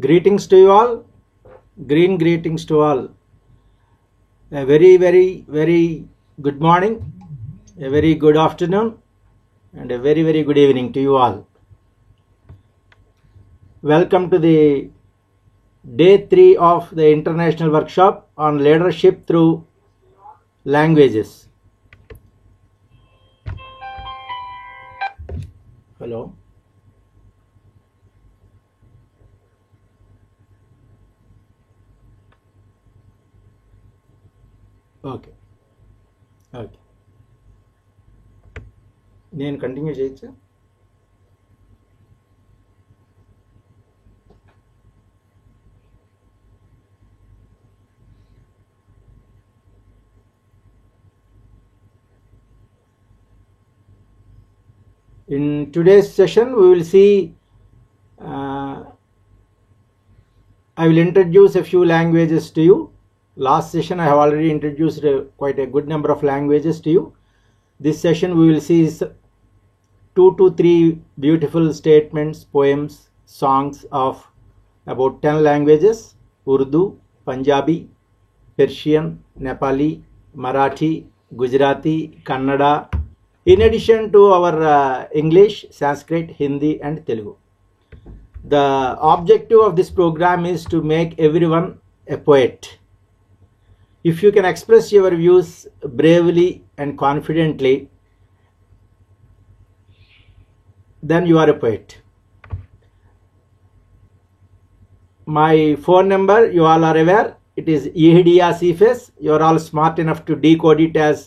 Greetings to you all. Green greetings to all. A very, very, very good morning, a very good afternoon, and a very, very good evening to you all. Welcome to the day 3 of the international workshop on leadership through languages. Hello. Okay. నేను continue చేయొచ్చా? In today's session, we will see, I will introduce a few languages to you. Last session, I have already introduced quite a good number of languages to you. This session, we will see 2 to 3 beautiful statements, poems, songs of about 10 languages: Urdu, Punjabi, Persian, Nepali, Marathi, Gujarati, Kannada, in addition to our English, Sanskrit, Hindi and Telugu. The objective of this program is to make everyone a poet. If you can express your views bravely and confidently, then you are a poet. My phone number, you all are aware, it is Yehidia Cephas. You are all smart enough to decode it as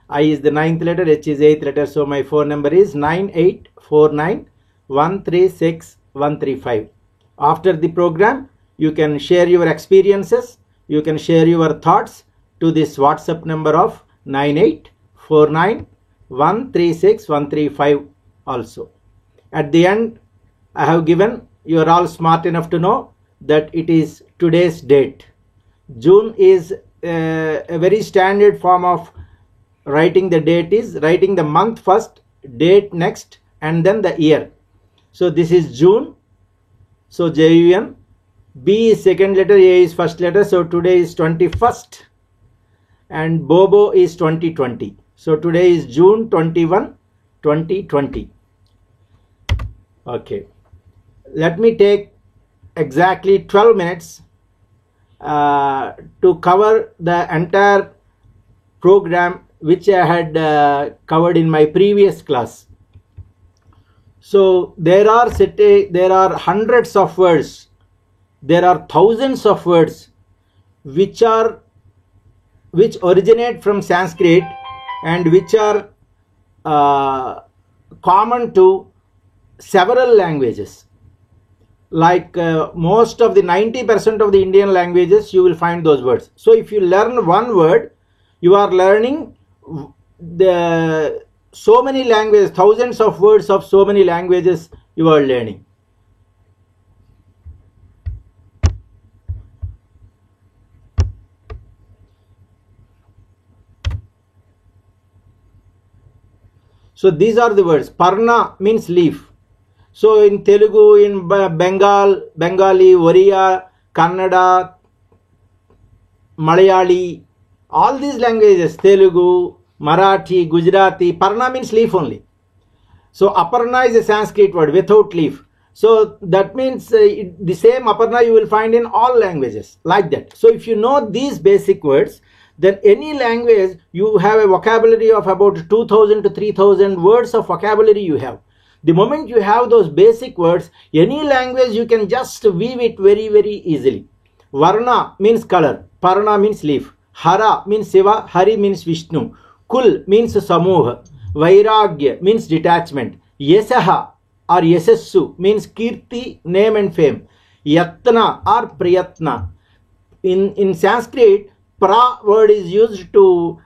I is the 9th letter, H is 8th letter. So my phone number is 9849136135. After the program, you can share your experiences, you can share your thoughts to this WhatsApp number of 9849136135 also. At the end, I have given, you are all smart enough to know that it is today's date. June is a very standard form of writing the date is writing the month first, date next, and then the year. So this is June. So Jun. B is second letter, A is first letter. So today is 21st. And Bobo is 2020. So today is June 21, 2020. Okay. Let me take exactly 12 minutes to cover the entire program which I had covered in my previous class. So there are hundreds of words, there are thousands of words which originate from Sanskrit and which are common to several languages. Like most of the 90% of the Indian languages, you will find those words. So if you learn one word, you are learning so many languages, thousands of words of so many languages you are learning. So these are the words. Parna means leaf. So in Telugu, in Bengali, Oriya, Kannada, Malayali, all these languages, Telugu, Marathi, Gujarati, Parna means leaf only. So Aparna is a Sanskrit word, without leaf. So that means the same Aparna you will find in all languages, like that. So if you know these basic words, then any language you have a vocabulary of about 2000 to 3000 words of vocabulary you have. The moment you have those basic words, any language you can just weave it very, very easily. Varna means color, Parna means leaf, Hara means Shiva, Hari means Vishnu, Kul means Samoha, Vairagya means detachment, Yesaha or Yesassu means Kirti, name and fame, Yatna or Priyatna. In Sanskrit, pra word is used to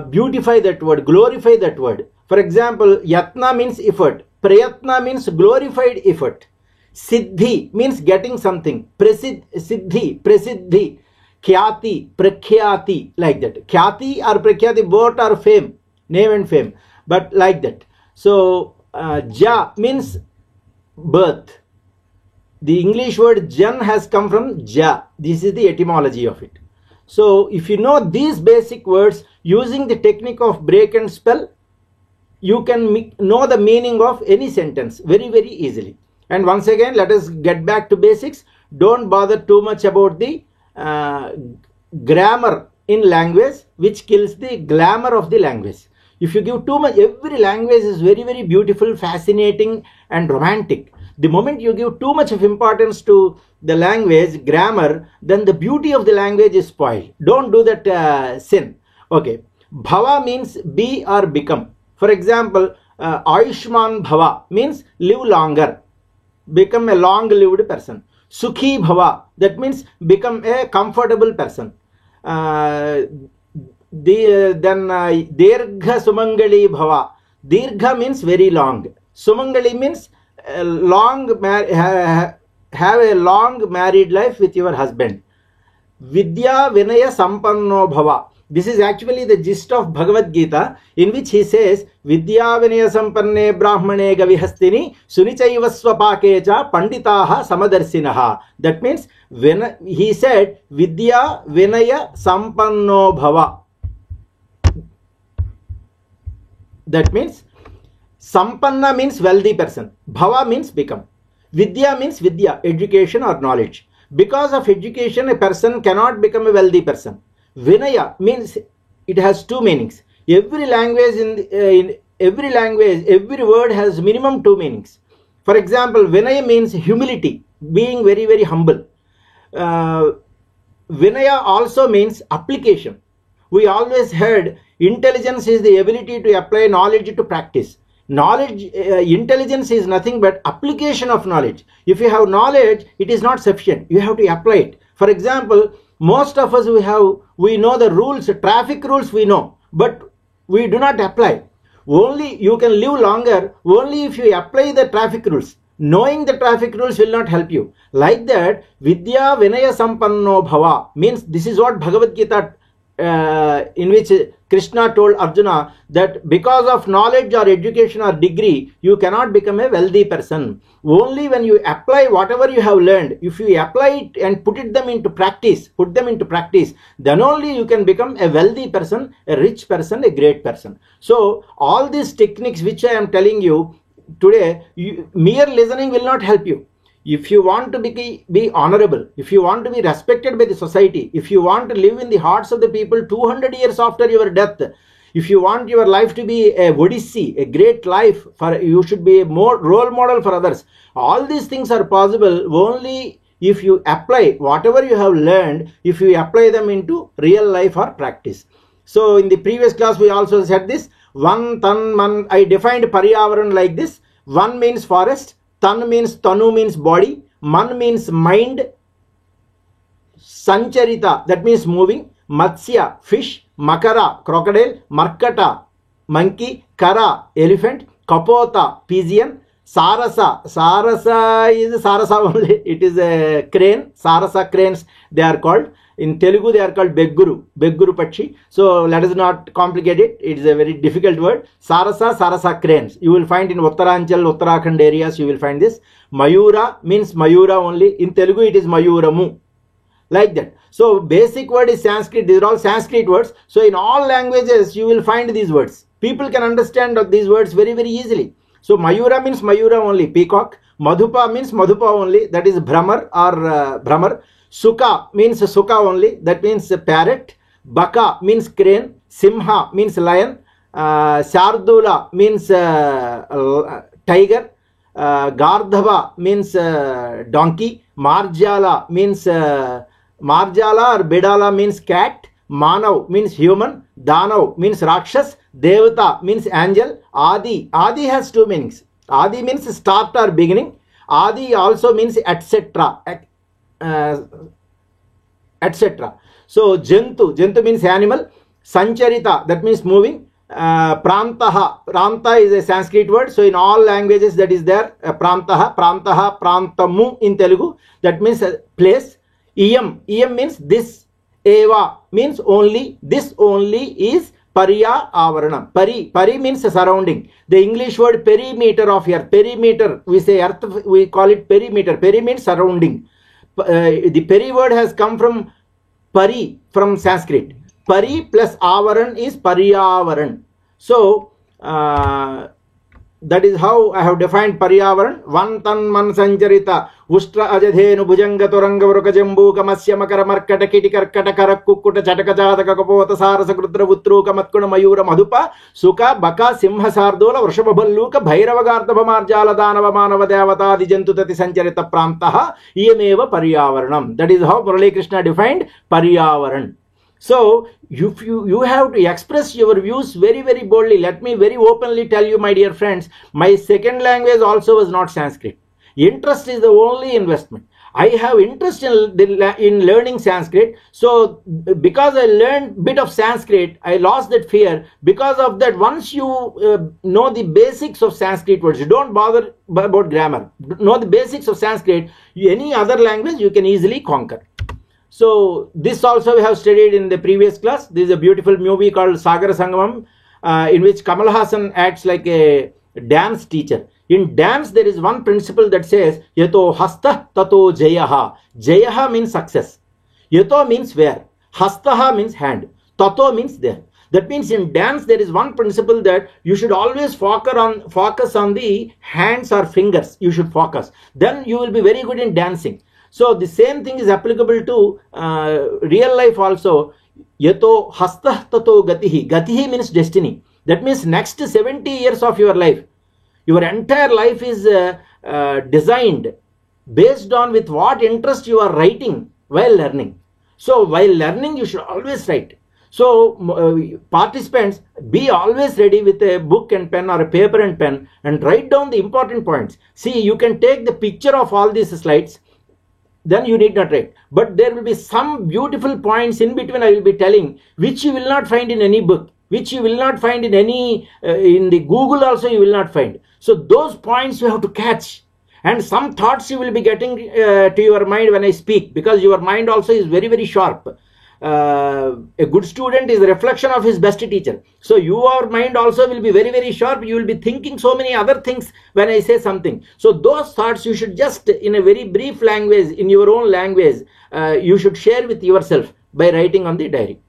beautify that word, glorify that word. For example, Yatna means effort, Prayatna means glorified effort, Siddhi means getting something, Siddhi, Prasiddhi, Khyati, Prakhyati, like that. Khyati or Prakhyati both are fame, name and fame, but like that. So Ja means birth, The English word jan has come from ja. This is the etymology of it. So if you know these basic words, using the technique of break and spell, you can know the meaning of any sentence very, very easily. And once again, let us get back to basics. Don't bother too much about the grammar in language, which kills the glamour of the language. If you give too much, every language is very, very beautiful, fascinating and romantic. The moment you give too much of importance to the language, grammar, then the beauty of the language is spoiled. Don't do that sin. Okay. Bhava means be or become. For example, Ayushman Bhava means live longer. Become a long-lived person. Sukhi Bhava, that means become a comfortable person. Then Dirgha Sumangali Bhava. Dirgha means very long. Sumangali means have a long married life with your husband. Vidya Vinaya Sampanno Bhava. This is actually the gist of Bhagavad Gita, in which he says, Vidya Vinaya Sampanne Brahmane Gavihastini Sunichaiva Swapakecha Panditaha Samadarshinaha. That means, when he said, Vidya Vinaya Sampanno Bhava. That means, Sampanna means wealthy person. Bhava means become. Vidya means Vidya, education or knowledge. Because of education, a person cannot become a wealthy person. Vinaya means, it has two meanings. Every language, in every language, every word has minimum two meanings. For example, Vinaya means humility, being very, very humble. Vinaya also means application. We always heard intelligence is the ability to apply knowledge to practice. Knowledge, intelligence is nothing but application of knowledge. If you have knowledge, it is not sufficient. You have to apply it. For example, most of us, we know the rules, traffic rules we know, but we do not apply. Only you can live longer only if you apply the traffic rules. Knowing the traffic rules will not help you. Like that, Vidya Vinaya Sampanno Bhava means, this is what Bhagavad Gita, in which Krishna told Arjuna that because of knowledge or education or degree, you cannot become a wealthy person. Only when you apply whatever you have learned, if you apply it and put them into practice, then only you can become a wealthy person, a rich person, a great person. So all these techniques which I am telling you today, mere listening will not help you. If you want to be honorable, if you want to be respected by the society, if you want to live in the hearts of the people 200 years after your death, if you want your life to be a Odyssey, a great life, you should be a more role model for others. All these things are possible only if you apply whatever you have learned, if you apply them into real life or practice. So in the previous class we also said this. Van, tan, man. I defined Paryavaran like this. Van means forest. Tan means, tanu means body, man means mind, sancharita, that means moving, matsya, fish, makara, crocodile, markata, monkey, kara, elephant, kapota, pigeon, sarasa, sarasa is sarasa only, it is a crane, sarasa cranes they are called. In Telugu, they are called Begguru Pakshi. So let us not complicate it. It is a very difficult word. Sarasa cranes. You will find in Uttaranchal, Uttarakhand areas, you will find this. Mayura means Mayura only. In Telugu, it is Mayuramu. Like that. So basic word is Sanskrit. These are all Sanskrit words. So in all languages, you will find these words. People can understand these words very, very easily. So Mayura means Mayura only, peacock. Madhupa means Madhupa only, that is Brahmar or Brahmar. Sukha means Sukha only, that means parrot. Baka means crane. Simha means lion. Shardula means tiger. Gardhava means donkey. Marjala means Marjala or Bedala means cat. Manav means human. Danav means Rakshas. Devata means angel. Adi has two meanings. Adi means start or beginning. Adi also means etc. Etc. So Jantu means animal. Sancharita, that means moving. Pranta is a Sanskrit word. So in all languages that is there. Prantaha, prantamu in Telugu. That means place. Iyam means this. Eva means only. This only is Pariya Avarana. Pari means surrounding. The English word perimeter of earth. Perimeter, we say earth, we call it perimeter. Peri means surrounding. The peri word has come from pari, from Sanskrit. Pari plus avaran is Paryavaran. So, that is how I have defined Paryavaran. Vantan man sanjarita Ustra ajadhenu bhujanga toranga varuka jambu kamasya makara markata kiti karkata karakkukuta chataka jataka kapota sarasa krudra vutruka matkuna mayura madhupa suka baka simha sardola vrishabhalluka bhairava gardhava marjala danava manava devata dijantu tati sanjarita prantaha iyameva Paryavaranam. That is how Murali Krishna defined Paryavaran. So, if you have to express your views very, very boldly. Let me very openly tell you, my dear friends, my second language also was not Sanskrit. Interest is the only investment. I have interest in learning Sanskrit. So, because I learned bit of Sanskrit, I lost that fear. Because of that, once you know the basics of Sanskrit words, you don't bother about grammar. Know the basics of Sanskrit, any other language you can easily conquer. So, this also we have studied in the previous class. This is a beautiful movie called Sagar Sangamam, in which Kamal Haasan acts like a dance teacher. In dance, there is one principle that says, Yato hasta tato jayaha. Jayaha means success. Yato means where. Hastaha means hand. Tato means there. That means in dance, there is one principle that you should always focus on the hands or fingers. You should focus. Then you will be very good in dancing. So the same thing is applicable to real life also. Yato hasta tato gatihi. Gatihi means destiny. That means next 70 years of your life, your entire life is designed based on with what interest you are writing while learning. So while learning, you should always write. So participants, be always ready with a book and pen or a paper and pen and write down the important points. See, you can take the picture of all these slides. Then you need not write. But there will be some beautiful points in between I will be telling, which you will not find in any book, which you will not find in any, in the Google also you will not find. So those points you have to catch. And some thoughts you will be getting to your mind when I speak, because your mind also is very, very sharp. A good student is a reflection of his best teacher. So your mind also will be very, very sharp. You will be thinking so many other things when I say something. So those thoughts you should just, in a very brief language, in your own language, you should share with yourself by writing on the diary.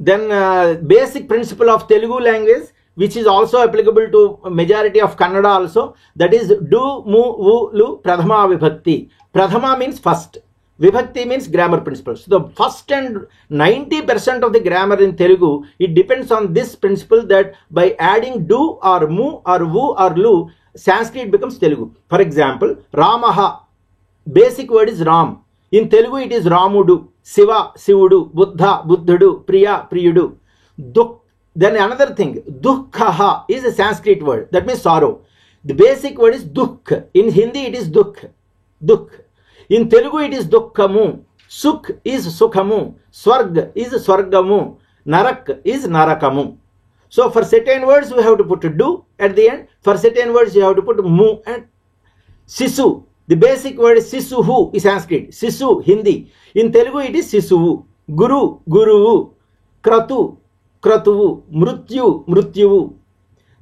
Then basic principle of Telugu language, which is also applicable to majority of Kannada also, that is do, mu, vu, lu, pradhama vibhakti. Pradhama means first. Vibhakti means grammar principles. So the first and 90% of the grammar in Telugu, it depends on this principle that by adding do or mu or vu or lu, Sanskrit becomes Telugu. For example, Ramaha, basic word is Ram. In Telugu it is Ramudu, Siva, Sivudu, Buddha, Buddhudu, Priya, Priyudu. Then another thing, Dukkhaha is a Sanskrit word. That means sorrow. The basic word is Dukh. In Hindi it is Dukh. Dukh. In Telugu it is Dukkhamu. Sukh is Sukhamu. Swarg is Swargamu. Narak is Narakamu. So for certain words we have to put do at the end. For certain words you have to put mu and Sisu. The basic word is Sisuhu is Sanskrit. Sisu, Hindi. In Telugu it is Sisuvu. Guru, Guru. Kratu, Kratuvu. Mrutyu, Mrutyuvu.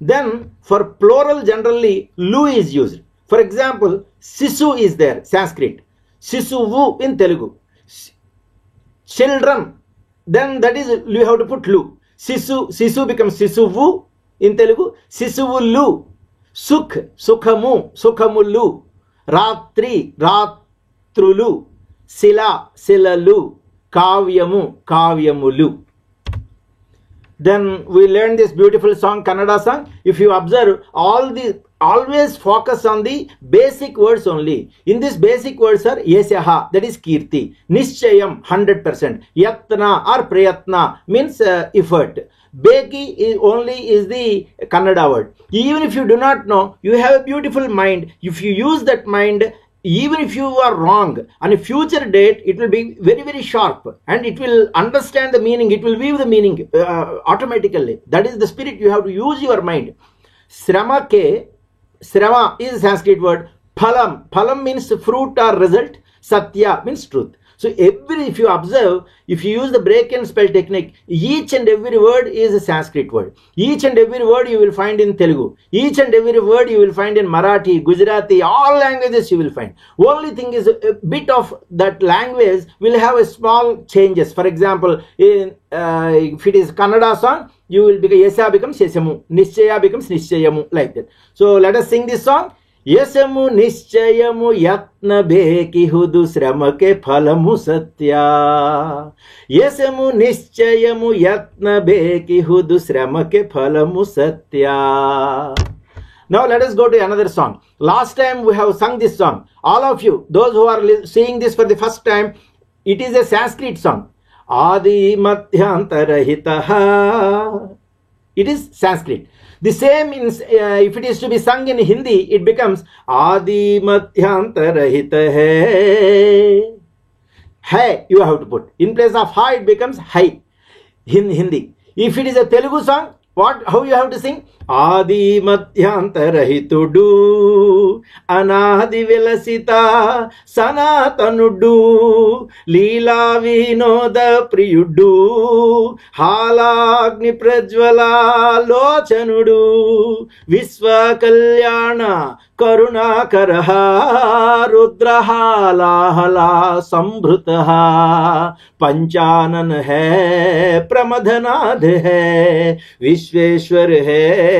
Then for plural generally lu is used. For example, Sisu is there, Sanskrit. Sisuvu in Telugu. Children. Then that is you have to put lu. Sisu becomes Sisuvu in Telugu. Sisuvulu. Sukh, Sukhamu, Sukhamulu. Ratri, Ratrulu. Sila, Silalu. Kavyamu, Kavyamulu. Then we learn this beautiful song, Kannada song. If you observe, always focus on the basic words only. In this basic words are Yasyaha, that is Kirti. Nischayam, 100%. Yatna or Prayatna means effort. Beki is the Kannada word. Even if you do not know, you have a beautiful mind. If you use that mind, even if you are wrong, on a future date, it will be very, very sharp and it will understand the meaning. It will weave the meaning automatically. That is the spirit. You have to use your mind. Srama is a Sanskrit word. Phalam means fruit or result. Satya means truth. So if you observe, if you use the break and spell technique, each and every word is a Sanskrit word. Each and every word you will find in Telugu. Each and every word you will find in Marathi, Gujarati, all languages you will find. Only thing is a bit of that language will have a small changes. For example, if it is Kannada song, you will become Yesa becomes Yesamu, Nischaya becomes Nischyamu, like that. So let us sing this song. Yesamu Nischyamu Yatna Beki Hudu Sramake Phalamu Satya. Yesamu Nischyamu Yatna Beki Hudu Sramake Phalamu Satya. Now let us go to another song. Last time we have sung this song. All of you, those who are seeing this for the first time, it is a Sanskrit song. Adi Madhyantarahitaha. It is Sanskrit. The same if it is to be sung in Hindi, it becomes Adi Madhyantarahita hai. Hai you have to put. In place of ha, it becomes hai in Hindi. If it is a Telugu song, how you have to sing? Adi Madhyantarahitudu Anadi Vilasita Sanatanudu Leela Vinoda Priyudu Halagni Prajvala Lochanudu Visva Kalyana Karuna Karaha Rudrahala Hala Sambhrutaha Panchanan hai Pramadhanad hai Vishweshwar hai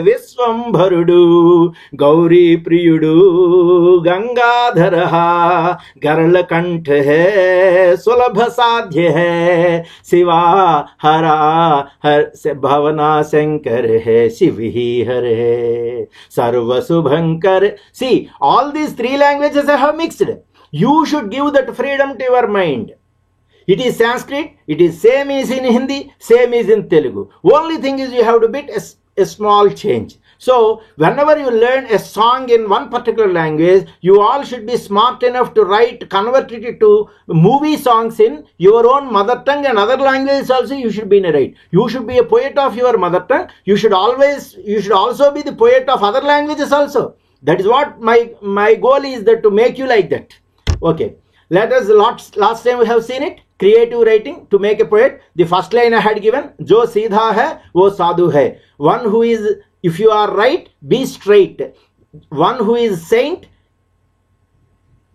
Visvambharudu Gauri Priyudu Gangadharaha Garlakant hai Sulabha Sadhya hai Siva Hara Bhavana Sankar hai Shivihi Har hai Sarva Subhankar. See, all these three languages I have mixed. You should give that freedom to your mind. It is Sanskrit, it is same is in Hindi, same is in Telugu. Only thing is you have to bit a small change. So whenever you learn a song in one particular language, you all should be smart enough to convert it to movie songs in your own mother tongue and other languages also. You should be in a right. You should be a poet of your mother tongue. You should also be the poet of other languages also. That is what my goal is, that to make you like that. Okay. Let us, last time we have seen it, creative writing to make a poet. The first line I had given, Jo Seedha hai, wo sadhu hai. One who is, if you are right, be straight. One who is saint,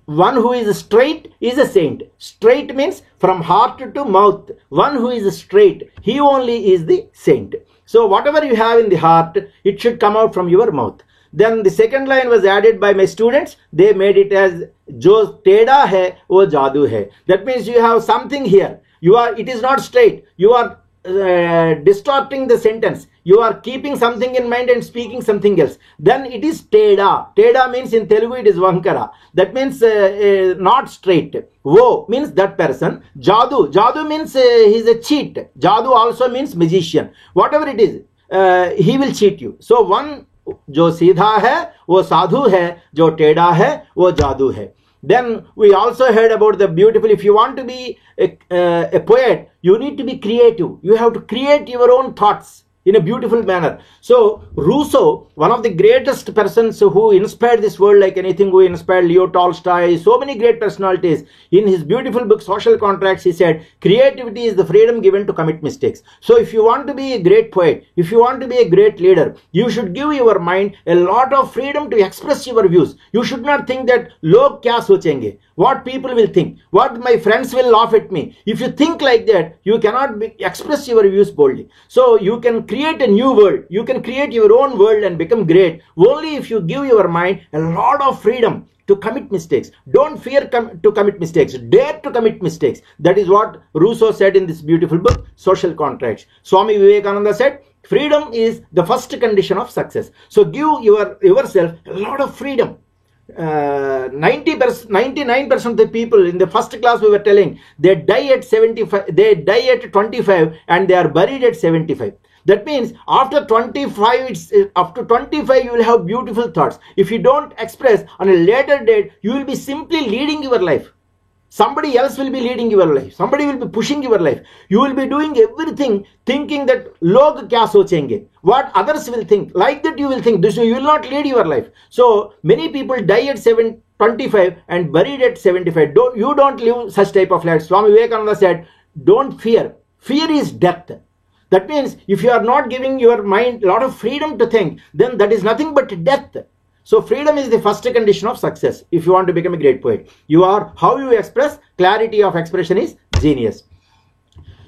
one who is straight is a saint. Straight means from heart to mouth. One who is straight, he only is the saint. So whatever you have in the heart, it should come out from your mouth. Then the second line was added by my students. They made it as Jo Teda hai, wo Jadu hai. That means you have something here. It is not straight. You are distorting the sentence. You are keeping something in mind and speaking something else. Then it is Teda. Teda means in Telugu it is Vankara. That means not straight. Wo means that person. Jadu. Jadu means he is a cheat. Jadu also means magician. Whatever it is, he will cheat you. So one, जो सीधा है वो साधु है, जो टेढ़ा है वो जादू है. Then we also heard about the beautiful, if you want to be a poet, you need to be creative. You have to create your own thoughts in a beautiful manner. So Rousseau, one of the greatest persons who inspired this world like anything, who inspired Leo Tolstoy, so many great personalities, in his beautiful book Social Contracts, he said creativity is the freedom given to commit mistakes. So if you want to be a great poet, if you want to be a great leader, you should give your mind a lot of freedom to express your views. You should not think that log kya sochenge, what people will think, what my friends will laugh at me. If you think like that, you cannot express your views boldly. So you can create a new world. You can create your own world and become great only if you give your mind a lot of freedom to commit mistakes. Don't fear to commit mistakes. Dare to commit mistakes. That is what Rousseau said in this beautiful book, Social Contracts. Swami Vivekananda said, freedom is the first condition of success. So give yourself a lot of freedom. 99% of the people in the first class we were telling, they die at 75, they die at 25 and they are buried at 75. That means after 25, after 25 you will have beautiful thoughts. If you don't express on a later date, you will be simply leading your life. Somebody else will be leading your life. Somebody will be pushing your life. You will be doing everything thinking that log kya sochenge, what others will think. Like that you will think. This you will not lead your life. So many people die at 25 and buried at 75. You don't live such type of life. Swami Vivekananda said, don't fear. Fear is death. That means if you are not giving your mind a lot of freedom to think, then that is nothing but death. So freedom is the first condition of success if you want to become a great poet. How you express, clarity of expression is genius.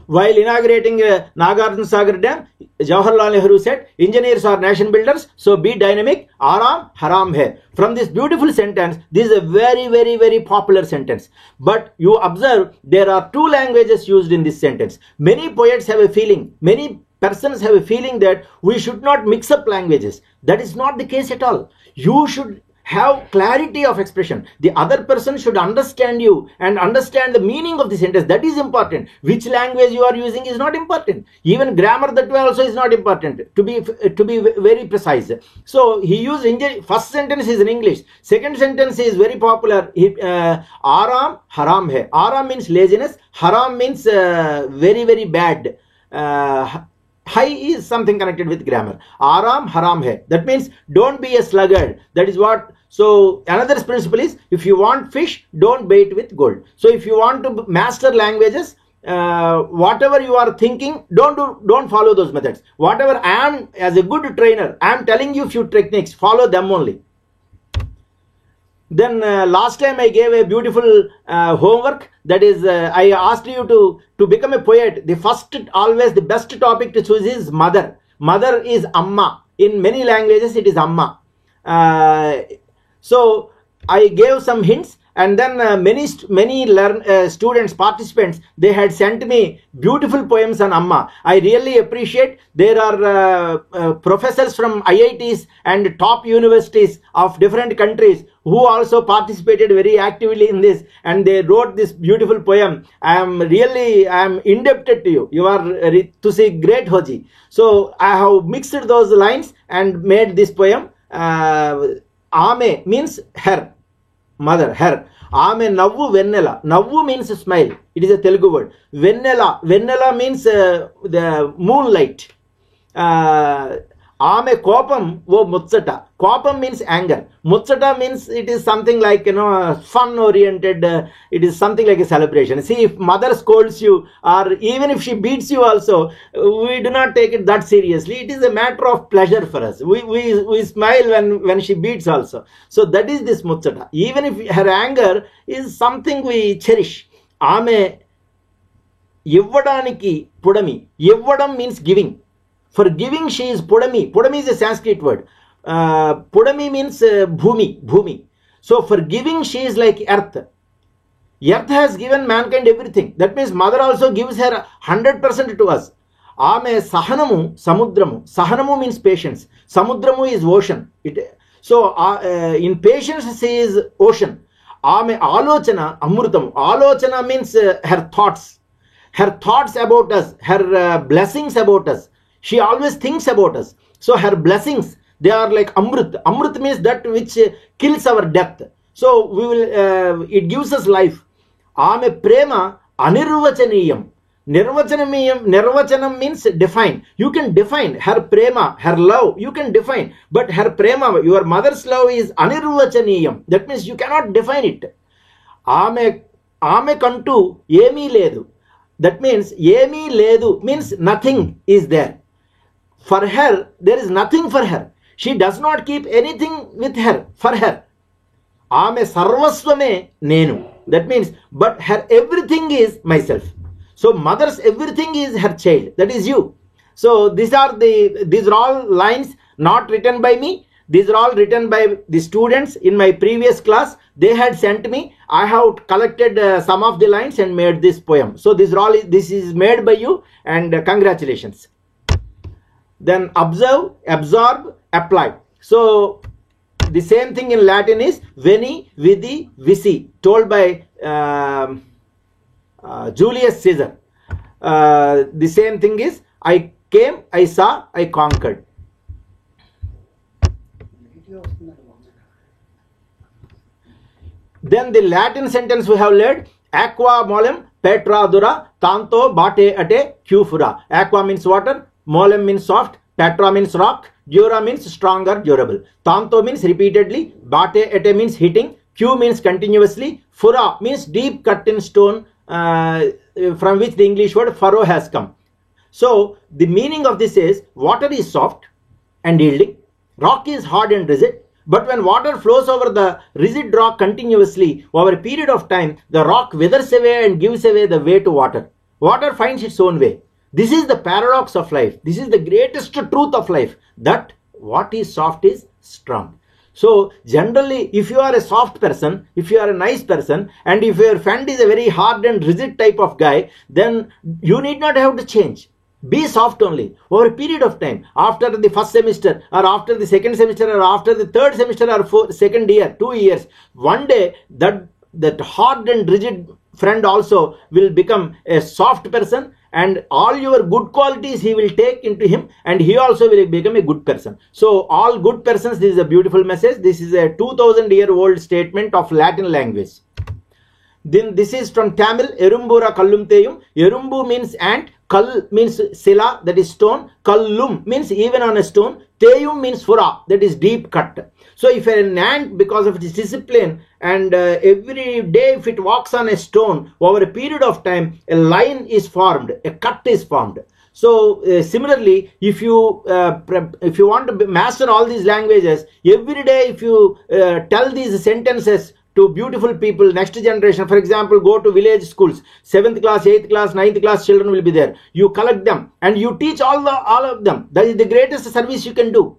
While inaugurating Nagarjuna Sagar Dam, Jawaharlal Nehru said, engineers are nation builders, so be dynamic, aram haram hai. From this beautiful sentence, this is a very, very, very popular sentence. But you observe, there are two languages used in this sentence. Many poets have a feeling, many persons have a feeling that we should not mix up languages. That is not the case at all. You should have clarity of expression. The other person should understand you and understand the meaning of the sentence. That is important. Which language you are using is not important. Even grammar that way also is not important, to be very precise. So he used first sentence is in English. Second sentence is very popular. Aram haram hai. Aram means laziness. Haram means very, very bad. High is something connected with grammar. Aram haram hai. That means don't be a sluggard. That is what. So another principle is, if you want fish, don't bait with gold. So if you want to master languages, whatever you are thinking, don't follow those methods. Whatever I am, as a good trainer, I am telling you few techniques, follow them only. Then last time I gave a beautiful homework, that is I asked you to become a poet. Always the best topic to choose is mother. Mother is amma. In many languages it is amma. So I gave some hints, and then many students, participants, they had sent me beautiful poems on amma. I really appreciate. There are professors from IITs and top universities of different countries who also participated very actively in this, and they wrote this beautiful poem. I am indebted to you. You are to see great Hoji. So I have mixed those lines and made this poem. Ame means her, mother, her. Ame navvu vennela. Navvu means smile. It is a Telugu word. Vennela means the moonlight. Ame kopam wo mutsata. Kopam means anger. Mutsata means it is something like, fun oriented. It is something like a celebration. See, if mother scolds you, or even if she beats you also, we do not take it that seriously. It is a matter of pleasure for us. We smile when she beats also. So that is this mutsata. Even if her anger is something we cherish. Ame yivvadaniki pudami. Yivvadam means giving. For giving, she is pudami. Pudami is a Sanskrit word. Pudami means bhumi. So for giving, she is like earth. Earth has given mankind everything. That means mother also gives her 100% to us. Ame sahanamu samudramu. Sahanamu means patience. Samudramu is ocean. In patience, she is ocean. Ame alochana amrutamu. Alochana means her thoughts. Her thoughts about us. Her blessings about us. She always thinks about us. So her blessings, they are like amrit. Amrit means that which kills our death. So it gives us life. Ame prema anirvachaniyam. Nirvachanam means define. You can define her prema, her love. You can define. But her prema, your mother's love is anirvachaniyam. That means you cannot define it. Ame kantu emi ledu. That means emi ledu means nothing is there. For her, there is nothing for her. She does not keep anything with her, for her. Ame sarvasvame nenu. That means, but her everything is myself. So mother's everything is her child. That is you. So these are all lines not written by me. These are all written by the students in my previous class. They had sent me. I have collected some of the lines and made this poem. So this is made by you, and congratulations. Then observe, absorb, apply. So the same thing in Latin is veni, vidi, vici, told by Julius Caesar. The same thing is I came, I saw, I conquered. Then the Latin sentence we have learned: aqua molem petra dura tanto bate ate cufura. Aqua means water, molem means soft, petra means rock, dura means strong or durable. Tanto means repeatedly, bate ate means hitting, Hugh means continuously. Fura means deep cut in stone, from which the English word furrow has come. So the meaning of this is water is soft and yielding, rock is hard and rigid. But when water flows over the rigid rock continuously over a period of time, the rock withers away and gives away the way to water. Water finds its own way. This is the paradox of life. This is the greatest truth of life, that what is soft is strong. So generally, if you are a soft person, if you are a nice person, and if your friend is a very hard and rigid type of guy, then you need not have to change. Be soft only over a period of time. After the first semester, or after the second semester, or after the third semester, or second year, 2 years, one day that hard and rigid friend also will become a soft person, and all your good qualities he will take into him, and he also will become a good person. So all good persons, this is a beautiful message. This is a 2000-year-old statement of Latin language. Then this is from Tamil, Erumbura Kallum Theyum. Erumbu means ant, Kal means sila, that is stone, Kallum means even on a stone, Theyum means fura, that is deep cut. So if an ant, because of its discipline, and every day if it walks on a stone, over a period of time, a line is formed, a cut is formed. So similarly, if you want to master all these languages, every day if you tell these sentences to beautiful people, next generation, for example, go to village schools, 7th class, 8th class, 9th class children will be there. You collect them and you teach all of them. That is the greatest service you can do.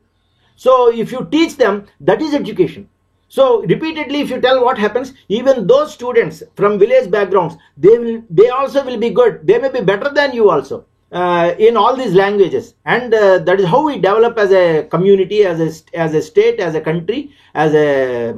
So if you teach them, that is education. So repeatedly, if you tell, what happens, even those students from village backgrounds, they also will be good. They may be better than you also in all these languages. And that is how we develop as a community, as a state, as a country, as a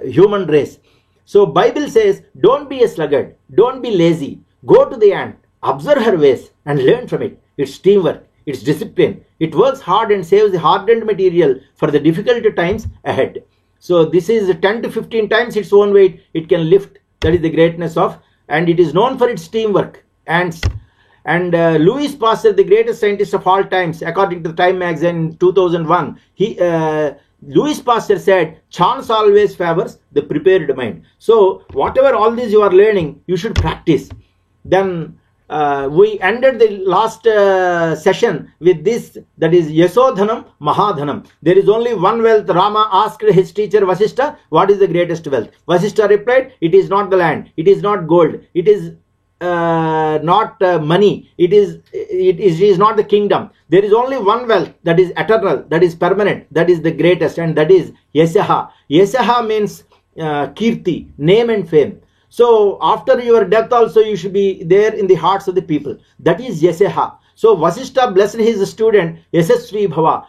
human race. So Bible says, don't be a sluggard, don't be lazy, go to the ant, observe her ways and learn from it. It's teamwork, it's discipline, it works hard and saves the hardened material for the difficult times ahead. So this is 10 to 15 times its own weight it can lift. That is the greatness of, and it is known for its teamwork. And Louis Pasteur, the greatest scientist of all times, according to the Time magazine in 2001, Louis Pasteur said, chance always favors the prepared mind. So whatever all this you are learning, you should practice. Then we ended the last session with this, that is Yasodhanam Mahadhanam. There is only one wealth. Rama asked his teacher Vasishtha, what is the greatest wealth? Vasishtha replied, it is not the land, it is not gold, it is not money, it is not the kingdom. There is only one wealth, that is eternal, that is permanent, that is the greatest, and that is Yasaha. Yasaha means Kirti, name and fame. So after your death also you should be there in the hearts of the people. That is Yasaha. So Vasishtha blessed his student Yasasvi Bhava,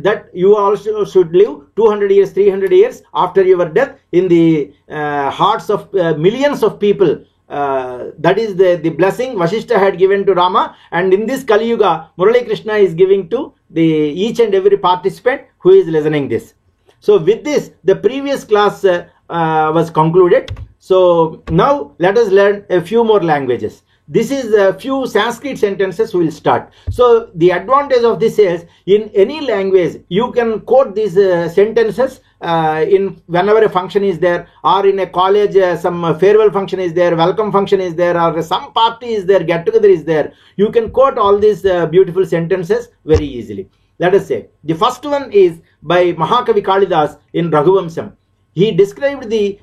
that you also should live 200 years, 300 years after your death in the hearts of millions of people. That is the blessing Vasishtha had given to Rama, and in this Kali Yuga, Murali Krishna is giving to each and every participant who is listening this. So with this, the previous class was concluded. So now let us learn a few more languages. This is a few Sanskrit sentences we will start. So the advantage of this is, in any language you can quote these sentences in whenever a function is there, or in a college some farewell function is there, welcome function is there, or some party is there, get together is there. You can quote all these beautiful sentences very easily. Let us say the first one is by Mahakavi Kalidas in Raghuvamsam. He described he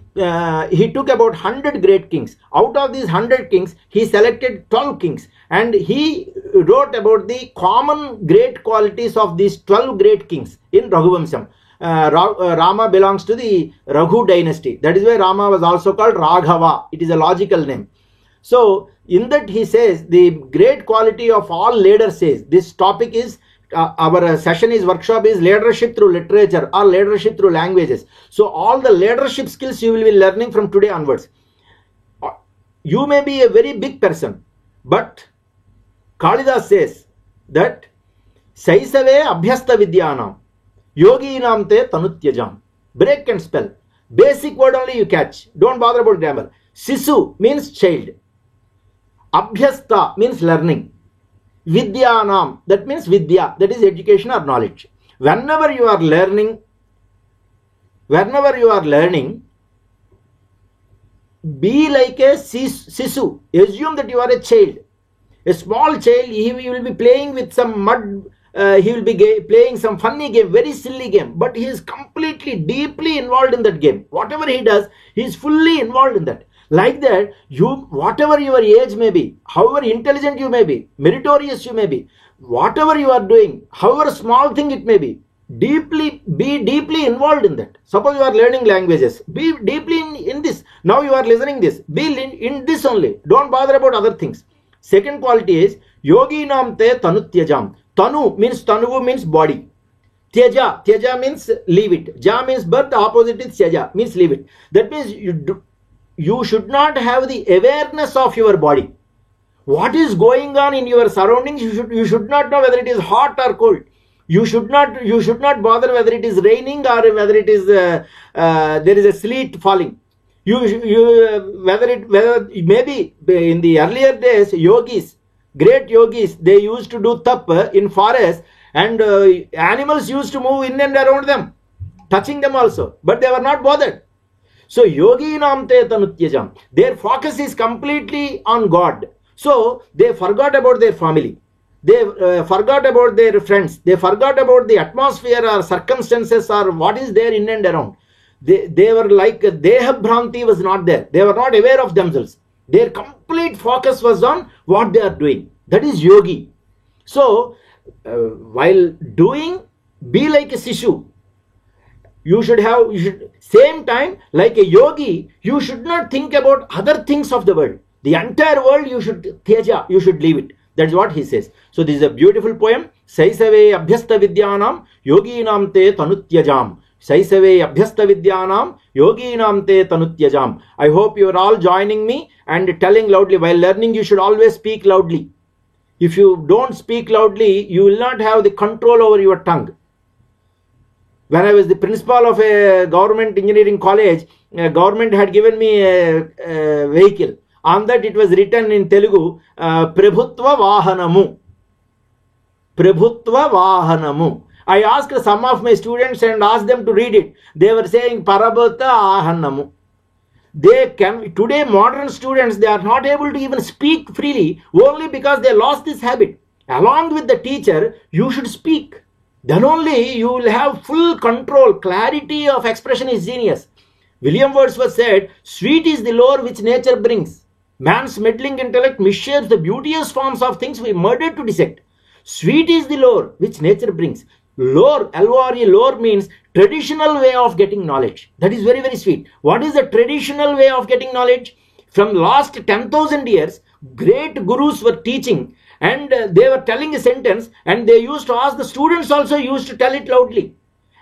took about 100 great kings. Out of these 100 kings, he selected 12 kings, and he wrote about the common great qualities of these 12 great kings in Raghuvamsam. Rama belongs to the Raghu dynasty. That is why Rama was also called Raghava. It is a logical name. So in that he says the great quality of all leaders says, this topic is our session is workshop is leadership through literature or leadership through languages. So all the leadership skills you will be learning from today onwards. You may be a very big person, but Kalidas says that Saisave Abhyasta Vidyanam Yogi Namte Tanutyajam. Break and spell. Basic word only you catch. Don't bother about grammar. Sisu means child. Abhyasta means learning. Vidyanam, that means Vidya, that is education or knowledge. Whenever you are learning, be like a sisu. Assume that you are a child. A small child, he will be playing with some mud, he will be playing some funny game, very silly game, but he is completely, deeply involved in that game. Whatever he does, he is fully involved in that. Like that, whatever your age may be, however intelligent you may be, meritorious you may be, whatever you are doing, however small thing it may be, be deeply involved in that. Suppose you are learning languages, be deeply in this. Now you are listening this, be in this only. Don't bother about other things. Second quality is yogi nam te tanutyajam. Tanu means body. Tyaja means leave it. Ja means birth, the opposite is tyaja, means leave it. That means you should not have the awareness of your body. What is going on in your surroundings, you should not know whether it is hot or cold. You should not bother whether it is raining or whether it is there is a sleet falling. Whether maybe in the earlier days, great yogis, they used to do tap in forest, and animals used to move in and around them, touching them also, but they were not bothered. So yogi nam te tanutyajam, their focus is completely on God. So they forgot about their family, they forgot about their friends, they forgot about the atmosphere or circumstances or what is there in and around. They were like Deha Bhranti was not there. They were not aware of themselves. Their complete focus was on what they are doing. That is yogi. So while doing, be like a sishu. Same time, like a yogi, you should not think about other things of the world. The entire world you should leave it. That's what he says. So this is a beautiful poem. Saisave abhyasta vidyanam yoginam te tanutyajam. Saisave abhyasta vidyanam yoginam te tanutyajam. I hope you are all joining me and telling loudly. While learning, you should always speak loudly. If you don't speak loudly, you will not have the control over your tongue. When I was the principal of a government engineering college, government had given me a vehicle. On that it was written in Telugu, Prabhutva Vahanamu. Prabhutva Vahanamu. I asked some of my students and asked them to read it. They were saying Parabhata Ahanamu. Today modern students, they are not able to even speak freely only because they lost this habit. Along with the teacher, you should speak. Then only you will have full control. Clarity of expression is genius. William Wordsworth said, sweet is the lore which nature brings. Man's meddling intellect misshapes the beauteous forms of things we murdered to dissect. Sweet is the lore which nature brings. Lore, L-O-R-E, lore means traditional way of getting knowledge. That is very, very sweet. What is the traditional way of getting knowledge? From last 10,000 years, great gurus were teaching, and they were telling a sentence, and they used to ask the students also used to tell it loudly.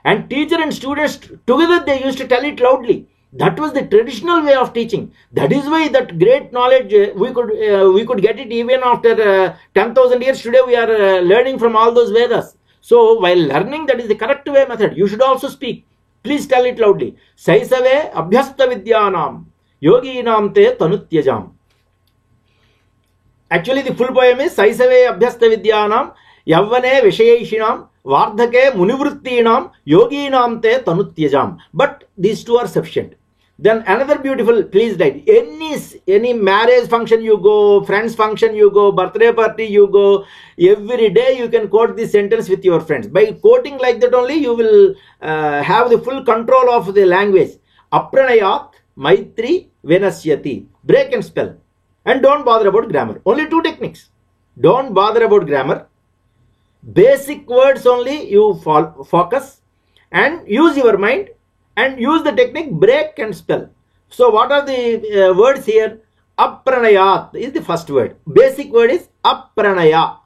And teacher and students together, they used to tell it loudly. That was the traditional way of teaching. That is why that great knowledge, we could get it even after 10,000 years. Today we are learning from all those Vedas. So while learning, that is the correct way method. You should also speak. Please tell it loudly. Saisave abhyasta vidyanam yoginam te tanutyajam. Actually, the full poem is Saisave abhyasta vidyanam yavvane vishayishinam vardhake munivrittinam yoginam te tanutyajam. But these two are sufficient. Then another beautiful, please write, any marriage function you go, friends function you go, birthday party you go, every day you can quote this sentence with your friends. By quoting like that only, you will have the full control of the language. Apranayat maitri venasyati. Break and spell. And don't bother about grammar. Only two techniques. Don't bother about grammar. Basic words only you focus and use your mind. And use the technique break and spell. So what are the words here? Apranayat is the first word. Basic word is apranaya.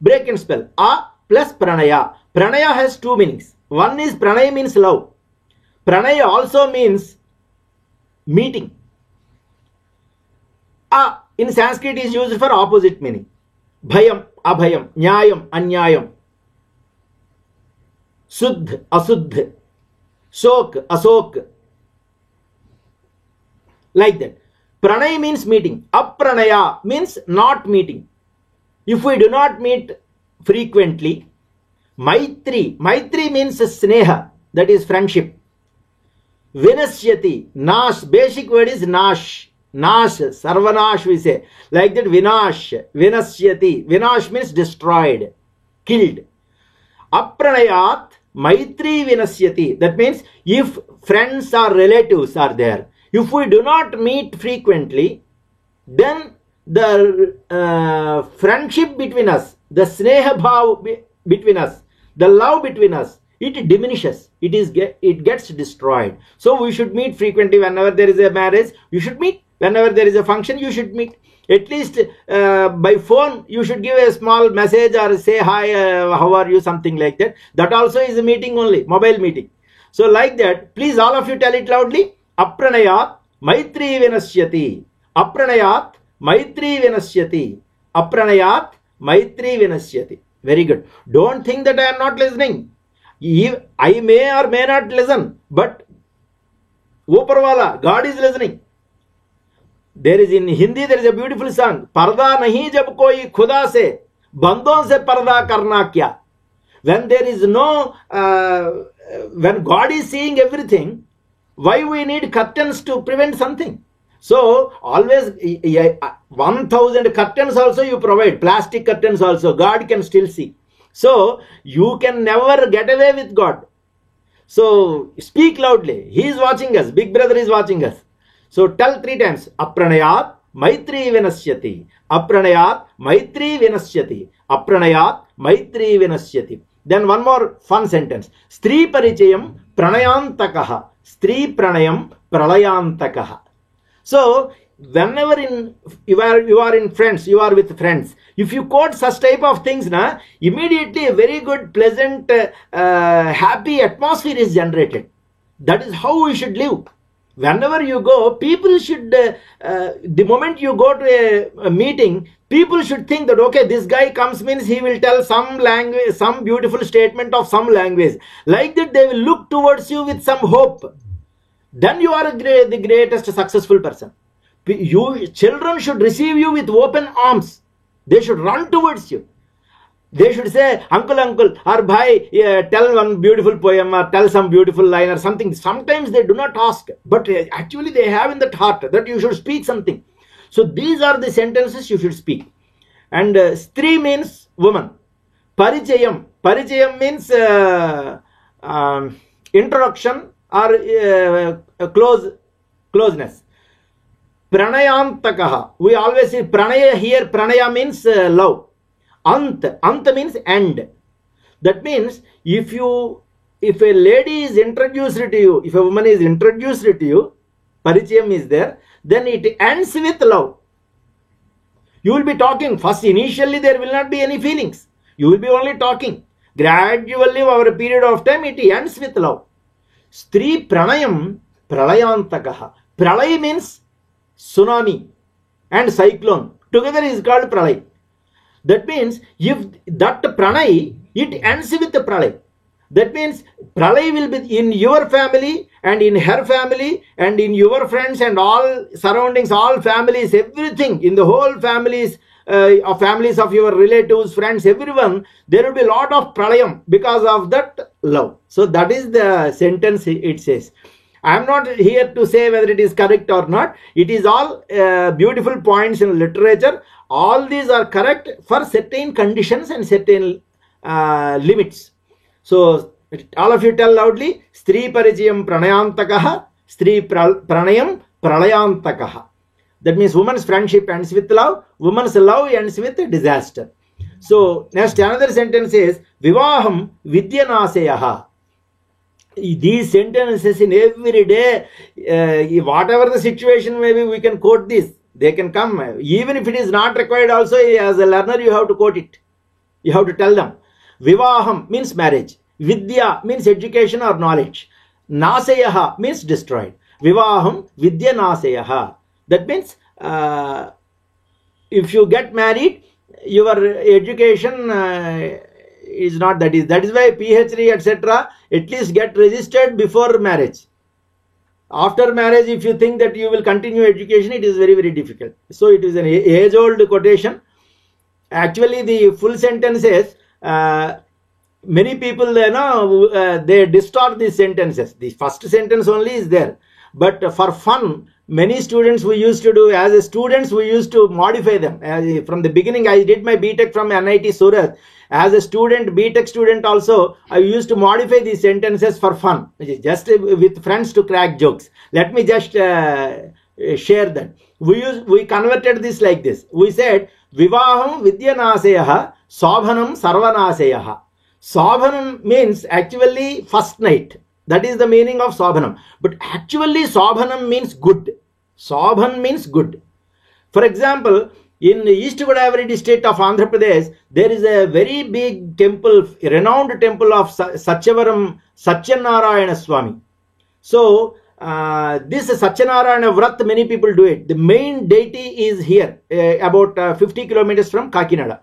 Break and spell. A plus pranaya. Pranaya has two meanings. One is pranaya means love. Pranaya also means meeting. A in Sanskrit is used for opposite meaning. Bhayam, abhayam, nyayam, anyayam. Suddh, asuddh. Sok, asok. Like that. Pranay means meeting. Apranaya means not meeting. If we do not meet frequently. Maitri. Maitri means sneha. That is friendship. Vinasyati, nash, basic word is nash. Nash, sarvanash we say. Like that, vinash, vinasyati. Vinash means destroyed, killed. Apranayat, maitri vinasyati. That means if friends or relatives are there, if we do not meet frequently, then the friendship between us, the sneha bhav between us, the love between us, it diminishes. It gets destroyed. So we should meet frequently. Whenever there is a marriage, you should meet. Whenever there is a function, you should meet. At least by phone, you should give a small message or say hi, how are you, something like that. That also is a meeting only, mobile meeting. So like that, please all of you tell it loudly. Apranayat maitri vinasyati. Apranayat maitri vinasyati. Apranayat maitri vinasyati. Very good. Don't think that I am not listening. I may or may not listen, but Uparwala, God is listening. There is in Hindi, there is a beautiful song. Parda nahi jab koi khuda se, bandon se parda karna kya. When there is no, when God is seeing everything, why we need curtains to prevent something? So always 1000 curtains also you provide, plastic curtains also, God can still see. So you can never get away with God. So speak loudly. He is watching us. Big brother is watching us. So tell 3 times. Apranayat maitri vinasyati. Apranayat maitri vinasyati. Apranayat maitri vinasyati. Then one more fun sentence. Stri parichayam pranayantakaha. Stri pranayam pralayantakaha. So whenever you are in friends, you are with friends. If you quote such type of things, immediately a very good, pleasant, happy atmosphere is generated. That is how we should live. Whenever you go, people should, the moment you go to a meeting, people should think that, okay, this guy comes means he will tell some language, some beautiful statement of some language. Like that, they will look towards you with some hope. Then you are the greatest successful person. Children should receive you with open arms. They should run towards you. They should say, uncle, or bhai, tell one beautiful poem or tell some beautiful line or something. Sometimes they do not ask, but actually they have in that heart that you should speak something. So these are the sentences you should speak. And stri means woman. Parichayam. Parichayam means introduction or closeness. Pranayantakaha. We always say pranaya here. Pranaya means love. Ant means end. That means if a lady is introduced to you, if a woman is introduced to you, parichayam is there, then it ends with love. You will be talking. First, initially there will not be any feelings. You will be only talking. Gradually over a period of time it ends with love. Stri pranayam pralayantakaha. Pralay means tsunami and cyclone. Together is called pralay. That means if that pranay, it ends with the pralay. That means pralay will be in your family and in her family and in your friends and all surroundings, all families, everything, in the whole families of your relatives, friends, everyone, there will be a lot of pralayam because of that love. So that is the sentence it says. I am not here to say whether it is correct or not. It is all beautiful points in literature. All these are correct for certain conditions and certain limits. So all of you tell loudly. Stri parichayam pranayantakaha. Stri pranayam pralayantakaha. That means woman's friendship ends with love. Woman's love ends with disaster. So next another sentence is Vivaham vidyanaseyaha. These sentences in every day, whatever the situation may be, we can quote this. They can come. Even if it is not required also, as a learner, you have to quote it. You have to tell them. Vivaham means marriage. Vidya means education or knowledge. Nasayaha means destroyed. Vivaham vidya nasayaha. That means if you get married, your education is not that is. That is why PhD etc. at least get registered before marriage. After marriage, if you think that you will continue education, it is very, very difficult. So it is an age-old quotation. Actually, the full sentence is many people, they distort these sentences. The first sentence only is there, but for fun, many students we used to do, as students we used to modify them. From the beginning, I did my BTech from NIT Surat. As a student, BTech student also, I used to modify these sentences for fun, just with friends to crack jokes. Let me just share that. We converted this like this. We said, Vivaham Vidyanasayah, Sobhanam Sarvanasayah. Sobhanam means actually first night. That is the meaning of Sobhanam. But actually Sobhanam means good. Sobhan means good. For example, in East Godavari district of Andhra Pradesh, there is a very big temple, renowned temple of Satchavaram Satyanarayana Swami. So, this Satyanarayana Vrat, many people do it. The main deity is here, about 50 kilometers from Kakinada.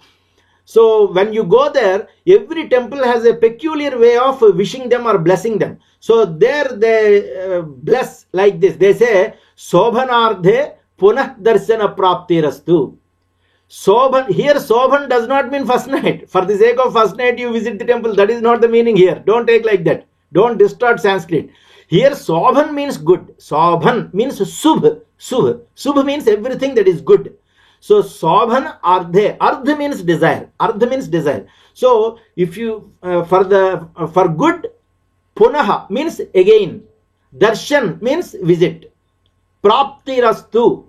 So, when you go there, every temple has a peculiar way of wishing them or blessing them. So, there they bless like this. They say, Sobhanardhe Punah Darshana Praptirastu. Sobhan, here Sobhan does not mean first night. For the sake of first night you visit the temple, that is not the meaning here. Don't take like that. Don't distort Sanskrit. Here Sobhan means good. Sobhan means Subh. Subh. Subh means everything that is good. So Sobhan Ardhe. Ardh means desire. Ardh means desire. So if you for good, Punaha means again. Darshan means visit. Praptirastu.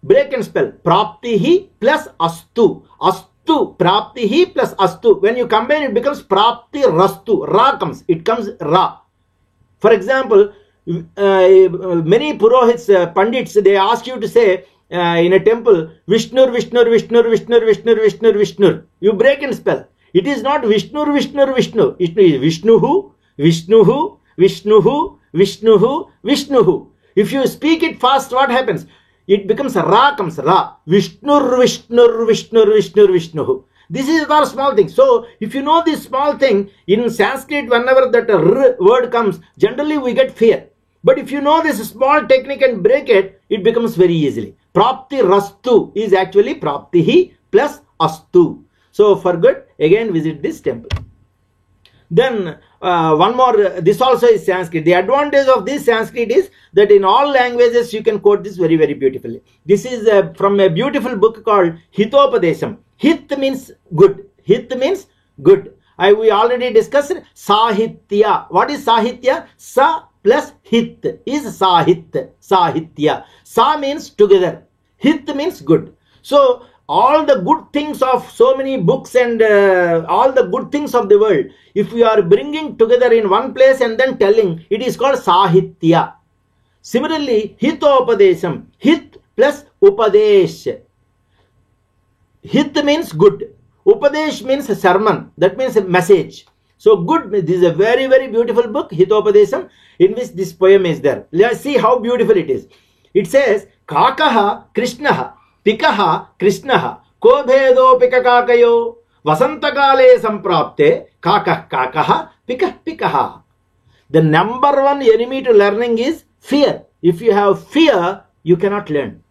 Break and spell. Praptihi plus astu. Astu. Praptihi plus astu. When you combine, it becomes Prapti Rastu. Ra comes. It comes Ra. For example, many Purohits, Pandits, they ask you to say in a temple, Vishnur, Vishnur, Vishnur, Vishnur, Vishnur, Vishnur, Vishnur. You break and spell. It is not Vishnur, Vishnur, Vishnu. It is Vishnuhu, Vishnuhu, Vishnuhu, Vishnuhu, Vishnuhu. If you speak it fast, what happens? It becomes Ra comes Ra. Vishnur, Vishnur, Vishnur, Vishnur, Vishnuhu. This is not a small thing. So, if you know this small thing, in Sanskrit, whenever that R word comes, generally we get fear. But if you know this small technique and break it, it becomes very easily. Prapti Rastu is actually Praptihi plus Astu. So, for good, again visit this temple. Then one more, this also is Sanskrit. The advantage of this Sanskrit is that in all languages you can quote this very, very beautifully. This is from a beautiful book called Hitopadesham. Hit means good. Hit means good. We already discussed Sahitya. What is Sahitya? Sa plus Hit is Sahit. Sahitya. Sa means together. Hit means good. So, all the good things of so many books and all the good things of the world, if we are bringing together in one place and then telling, it is called Sahitya. Similarly, Hitopadesham. Hit plus Upadesh. Hit means good. Upadesh means a sermon. That means a message. So good, this is a very, very beautiful book, Hitopadesham, in which this poem is there. Let's see how beautiful it is. It says, Kakaha Krishnaha, Pikaha Krishnaha, Ko bhedo pikakakayo, Vasantakale samprapte, Kakah Kakaha, Pikah Pikaha. The number one enemy to learning is fear. If you have fear, you cannot learn.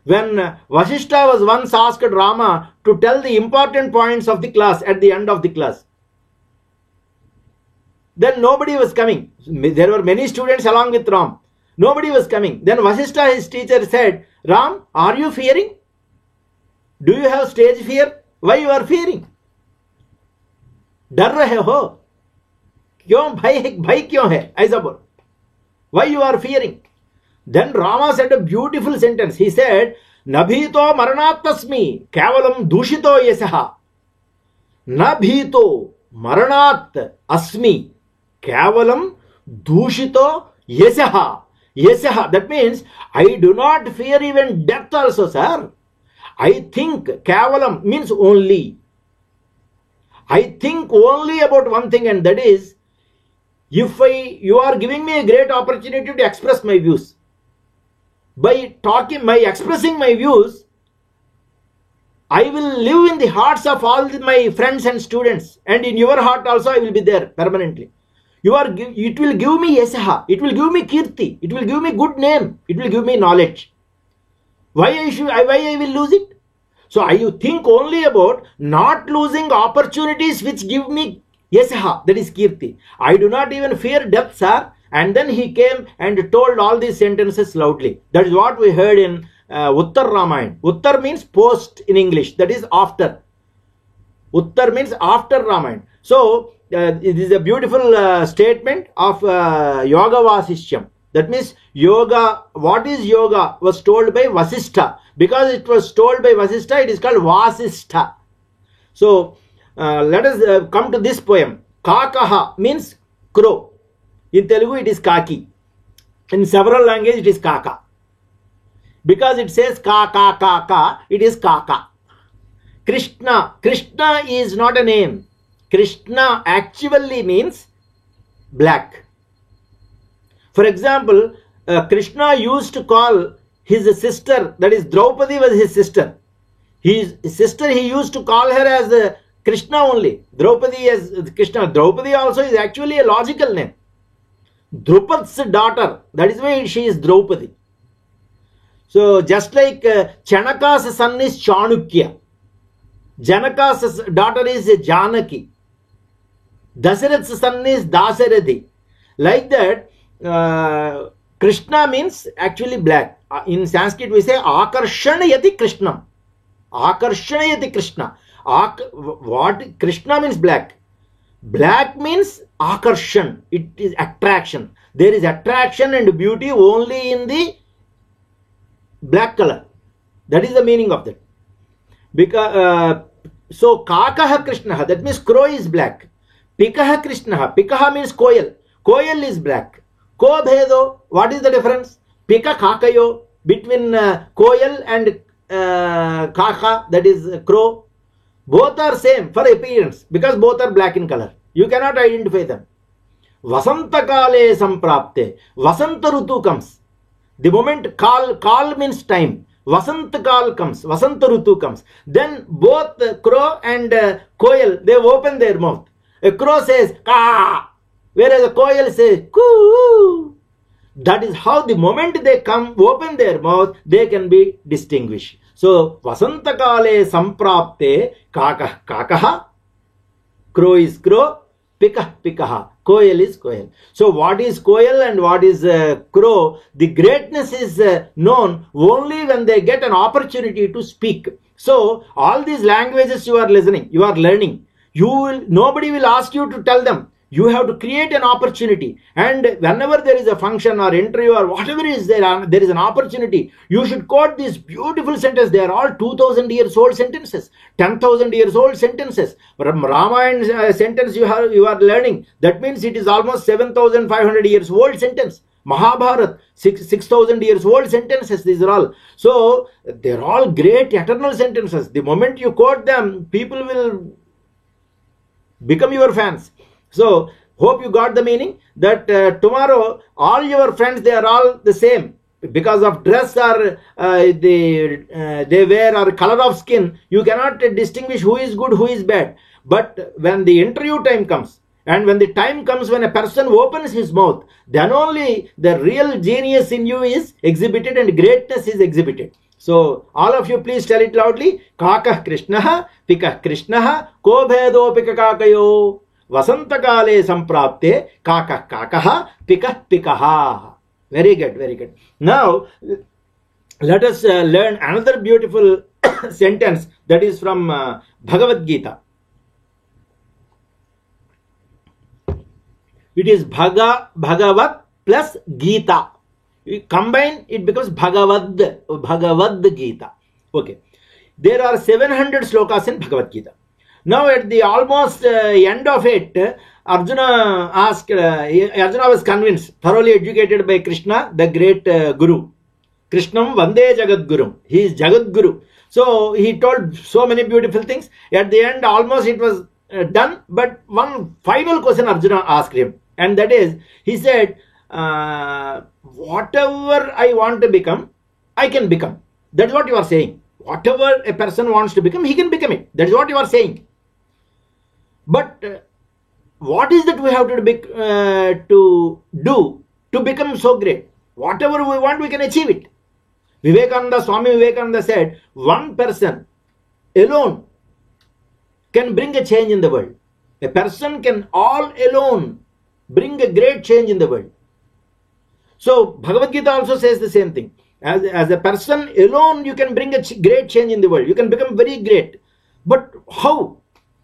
When Vasishtha was once asked Rama to tell the important points of the class at the end of the class, then nobody was coming. There were many students along with Ram. Nobody was coming. Then Vasishtha, his teacher, said, Ram, are you fearing? Do you have stage fear? Why you are fearing? डर रहे हो? क्यों भाई क्यों है? ऐसा बोल. Why you are fearing? Then Rama said a beautiful sentence. He said, Nabhito maranattasmi kavalam dushito yasaha. Nabhito maranat asmi kavalam dushito yasaha. Yasaha. That means, I do not fear even death also, sir. I think kavalam means only. I think only about one thing, and that is, if you are giving me a great opportunity to express my views. By expressing my views, I will live in the hearts of all my friends and students, and in your heart also I will be there permanently. It will give me yasaha, it will give me kirti, it will give me good name, it will give me knowledge. Why I will lose it? So I think only about not losing opportunities which give me yasha, that is kirti. I do not even fear death, sir. And then he came and told all these sentences loudly. That is what we heard in Uttar Ramayana. Uttar means post in English, that is after. Uttar means after Ramayana. So it is a beautiful statement of Yoga Vasishyam. That means yoga, what is yoga was told by Vasistha. Because it was told by Vasistha, it is called Vasistha. So let us come to this poem. Kakaha means crow. In Telugu it is kaki. In several languages it is kaka. Because it says ka ka ka ka, it is kaka. Krishna. Krishna is not a name. Krishna actually means black. For example, Krishna used to call his sister, that is Draupadi was his sister. His sister, he used to call her as Krishna only. Draupadi as Krishna. Draupadi also is actually a logical name. Drupad's daughter, that is why she is Draupadi. So just like Chanaka's son is Chanukya. Janaka's daughter is Janaki. Dasarath's son is Dasarathi. Like that, Krishna means actually black. In Sanskrit we say Akarshanayati Krishnam. Akarshanayati Krishna. What? Krishna means black. Black means Akarshan. It is attraction. There is attraction and beauty only in the black color. That is the meaning of that. Because so Kakaha Krishna, that means crow is black. Pikaha Krishna, Pikaha means koyal. Koyal is black. Ko bhedo, what is the difference? Pika kakayo, between koyal and kaka, that is crow. Both are same for appearance because both are black in color. You cannot identify them. Vasanta kale samprapte. Vasanta rutu comes. The moment kal means time. Vasanta kal comes. Vasanta rutu comes. Then both crow and koyal, they open their mouth. A crow says ka, whereas a koyal says koo. That is how the moment they come, open their mouth, they can be distinguished. So Vasanta kale samprapte kakaha, crow is crow, pikaha, koyal is koyal. So what is koyal and what is crow? The greatness is known only when they get an opportunity to speak. So all these languages you are listening, you are learning. Nobody will ask you to tell them. You have to create an opportunity, and whenever there is a function or interview or whatever is there is an opportunity, you should quote these beautiful sentences. They are all 2000 years old sentences, 10,000 years old sentences. From Ramayana sentence you are learning, that means it is almost 7,500 years old sentence. Mahabharata, 6,000 years old sentences, these are all. So they are all great eternal sentences. The moment you quote them, people will become your fans. So hope you got the meaning that tomorrow all your friends, they are all the same because of dress or they wear or color of skin. You cannot distinguish who is good, who is bad. But when the interview time comes, and when the time comes when a person opens his mouth, then only the real genius in you is exhibited and greatness is exhibited. So all of you please tell it loudly. Kakah Krishnaha, Pikah Krishnaha, Ko bhedo pika kakayo. Vasanta kale samprapte kakaha pikah pikaha. Very good, very good. Now let us learn another beautiful sentence that is from Bhagavad Gita. It is Bhagavat plus Gita. You combine, it becomes Bhagavad Gita. Okay. There are 700 slokas in Bhagavad Gita. Now at the almost end of it, Arjuna asked, Arjuna was convinced, thoroughly educated by Krishna, the great Guru. Krishnam Vande Jagat Guru. He is Jagat Guru. So he told so many beautiful things. At the end, almost it was done. But one final question Arjuna asked him. And that is, he said, whatever I want to become, I can become. That is what you are saying. Whatever a person wants to become, he can become it. That is what you are saying. But what is that we have to do to become so great? Whatever we want, we can achieve it. Swami Vivekananda said, one person alone can bring a change in the world. A person can all alone bring a great change in the world. So Bhagavad Gita also says the same thing. As a person alone, you can bring a great change in the world. You can become very great. But how?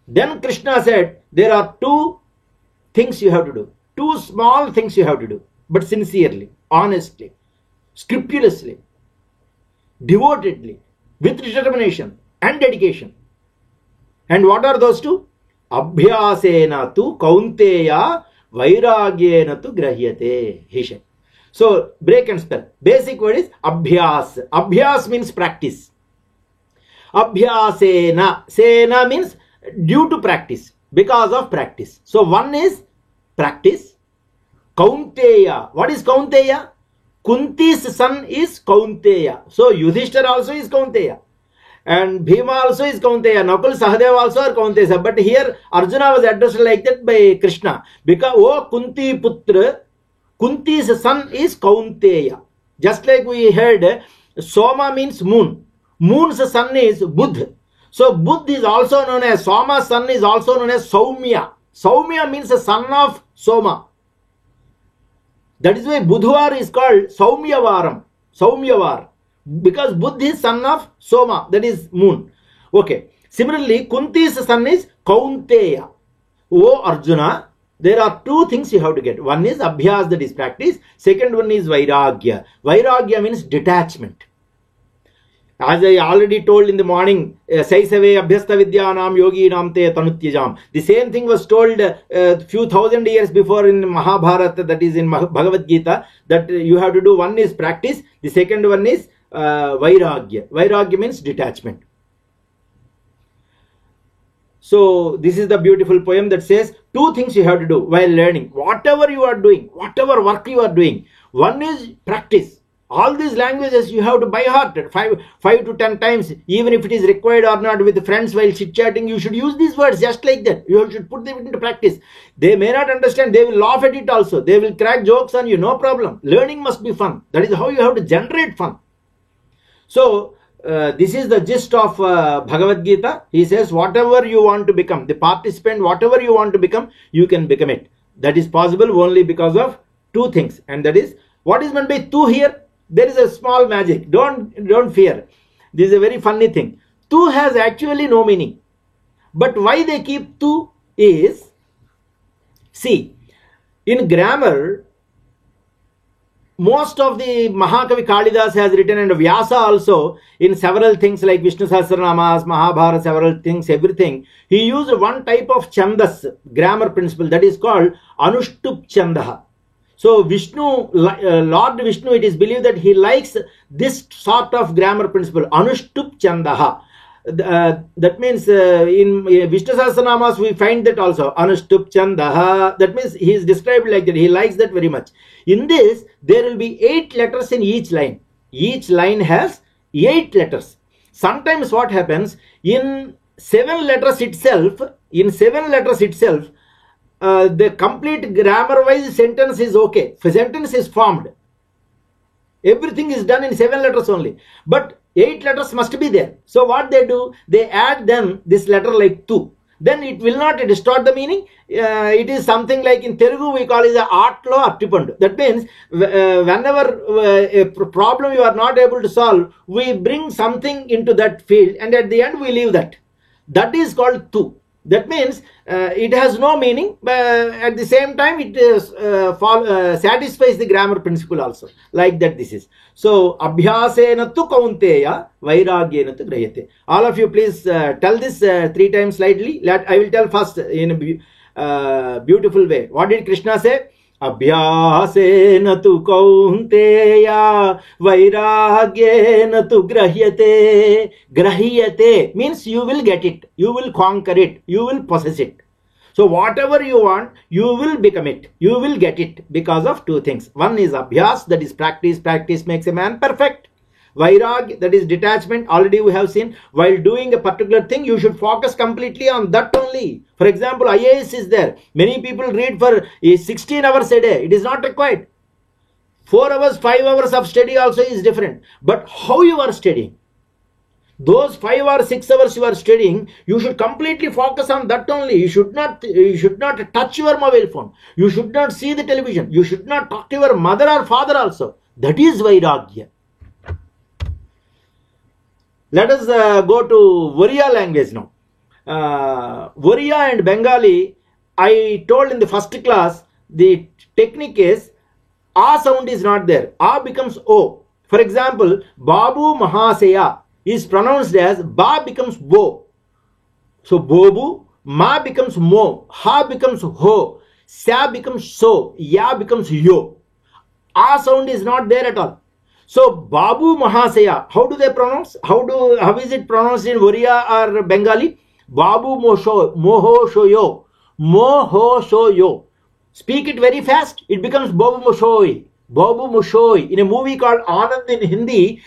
Then Krishna said, there are two things you have to do. Two small things you have to do. But sincerely, honestly, scrupulously, devotedly, with determination and dedication. And what are those two? Abhyasena tu kaunteya vairagyena tu grahyate, he said. So, break and spell. Basic word is abhyas. Abhyas means practice. Abhyasena. Sena means due to practice, because of practice. So, one is practice. Kaunteya. What is Kaunteya? Kunti's son is Kaunteya. So, Yudhishthira also is Kaunteya. And Bhima also is Kaunteya. Nakul, Sahadeva also are Kaunteya. But here, Arjuna was addressed like that by Krishna. Because, oh Kunti Putra, Kunti's son is Kaunteya. Just like we heard, Soma means moon. Moon's son is Budh. So Budh is also known as, Soma's son is also known as Saumya. Saumya means the son of Soma. That is why Budhwar is called Saumyavaram. Saumyavar. Because Budh is son of Soma. That is moon. Okay. Similarly, Kunti's son is Kaunteya. O Arjuna, there are two things you have to get. One is Abhyas, that is practice. Second one is Vairagya. Vairagya means detachment. As I already told in the morning, Saisave Abhyasta Vidyanam Yogi Namte Tanutyajam. The same thing was told a few thousand years before in Mahabharata, that is in Bhagavad Gita, that you have to do. One is practice, the second one is Vairagya. Vairagya means detachment. So this is the beautiful poem that says two things you have to do while learning. Whatever you are doing, whatever work you are doing, one is practice. All these languages you have to by heart 5 to 10 times, even if it is required or not, with friends while chit-chatting, you should use these words just like that. You should put them into practice. They may not understand, they will laugh at it also. They will crack jokes on you, no problem. Learning must be fun. That is how you have to generate fun. So, this is the gist of Bhagavad Gita. He says, whatever you want to become, the participant, whatever you want to become, you can become it. That is possible only because of two things. And that is, what is meant by tu here? There is a small magic. Don't fear. This is a very funny thing. Tu has actually no meaning. But why they keep tu is, see, in grammar, most of the Mahakavi Kalidas has written, and Vyasa also, in several things like Vishnu Sahasranamas, Mahabharata, several things, everything, he used one type of chandas, grammar principle, that is called Anushtup Chandaha. So Vishnu, Lord Vishnu, it is believed that he likes this sort of grammar principle, Anushtup Chandaha. That means in Vishnu Sahasranamas we find that also, Anushtup Chandaha. That means he is described like that. He likes that very much. In this, there will be 8 letters in each line. Each line has 8 letters. Sometimes what happens, in 7 letters itself, the complete grammar-wise sentence is okay. The sentence is formed. Everything is done in 7 letters only. But 8 letters must be there. So what they do, they add them this letter like tu. Then it will not distort the meaning. It is something like in Telugu we call it a artlo attipandu. That means whenever a problem you are not able to solve, we bring something into that field and at the end we leave that. That is called tu. That means it has no meaning, but at the same time it satisfies the grammar principle also. Like that this is. So, Abhyasena tu kaunteya, vairagyena tu grayate. All of you please tell this 3 times slightly. I will tell first in a beautiful way. What did Krishna say? Abhyasena tu kaunteya, vairagyena tu grahyate. Grahyate means you will get it, you will conquer it, you will possess it. So whatever you want, you will become it, you will get it because of 2 things. One is abhyas, that is practice. Practice makes a man perfect. Vairag, that is detachment. Already we have seen, while doing a particular thing, you should focus completely on that only. For example, IAS is there. Many people read for 16 hours a day. It is not required. 4 hours, 5 hours of study also is different. But how you are studying? Those 5 or 6 hours you are studying, you should completely focus on that only. You should not touch your mobile phone. You should not see the television. You should not talk to your mother or father also. That is Vairagya. Let us go to Oriya language now. Oriya and Bengali, I told in the first class, the technique is A sound is not there. A becomes O. For example, Babu Mahasaya is pronounced as Ba becomes Bo. So Bobu, Ma becomes Mo, Ha becomes Ho, Sa becomes So, Ya becomes Yo. A sound is not there at all. So Babu Mahasaya, how do they pronounce? How is it pronounced in Oriya or Bengali? Babu Moho Shoyo. Moho Shoyo. Speak it very fast, it becomes Babu Moshoi. Babu Moshoi. In a movie called Anand in Hindi,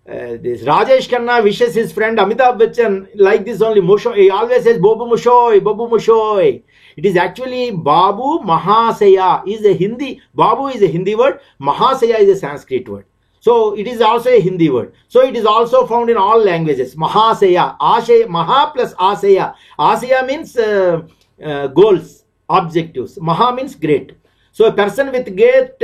this Rajesh Khanna wishes his friend Amitabh Bachchan like this only. Moshoi. He always says Babu Moshoi, Babu Moshoi. It is actually Babu Mahasaya. Is a Hindi. Babu is a Hindi word. Mahasaya is a Sanskrit word. So it is also a Hindi word. So it is also found in all languages. Mahasaya. Ashay, Maha plus Asaya. Asaya means goals, objectives. Maha means great. So a person with great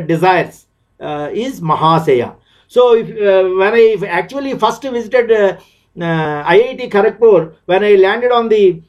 desires is Mahasaya. So when I actually first visited IIT Kharagpur, when I landed on the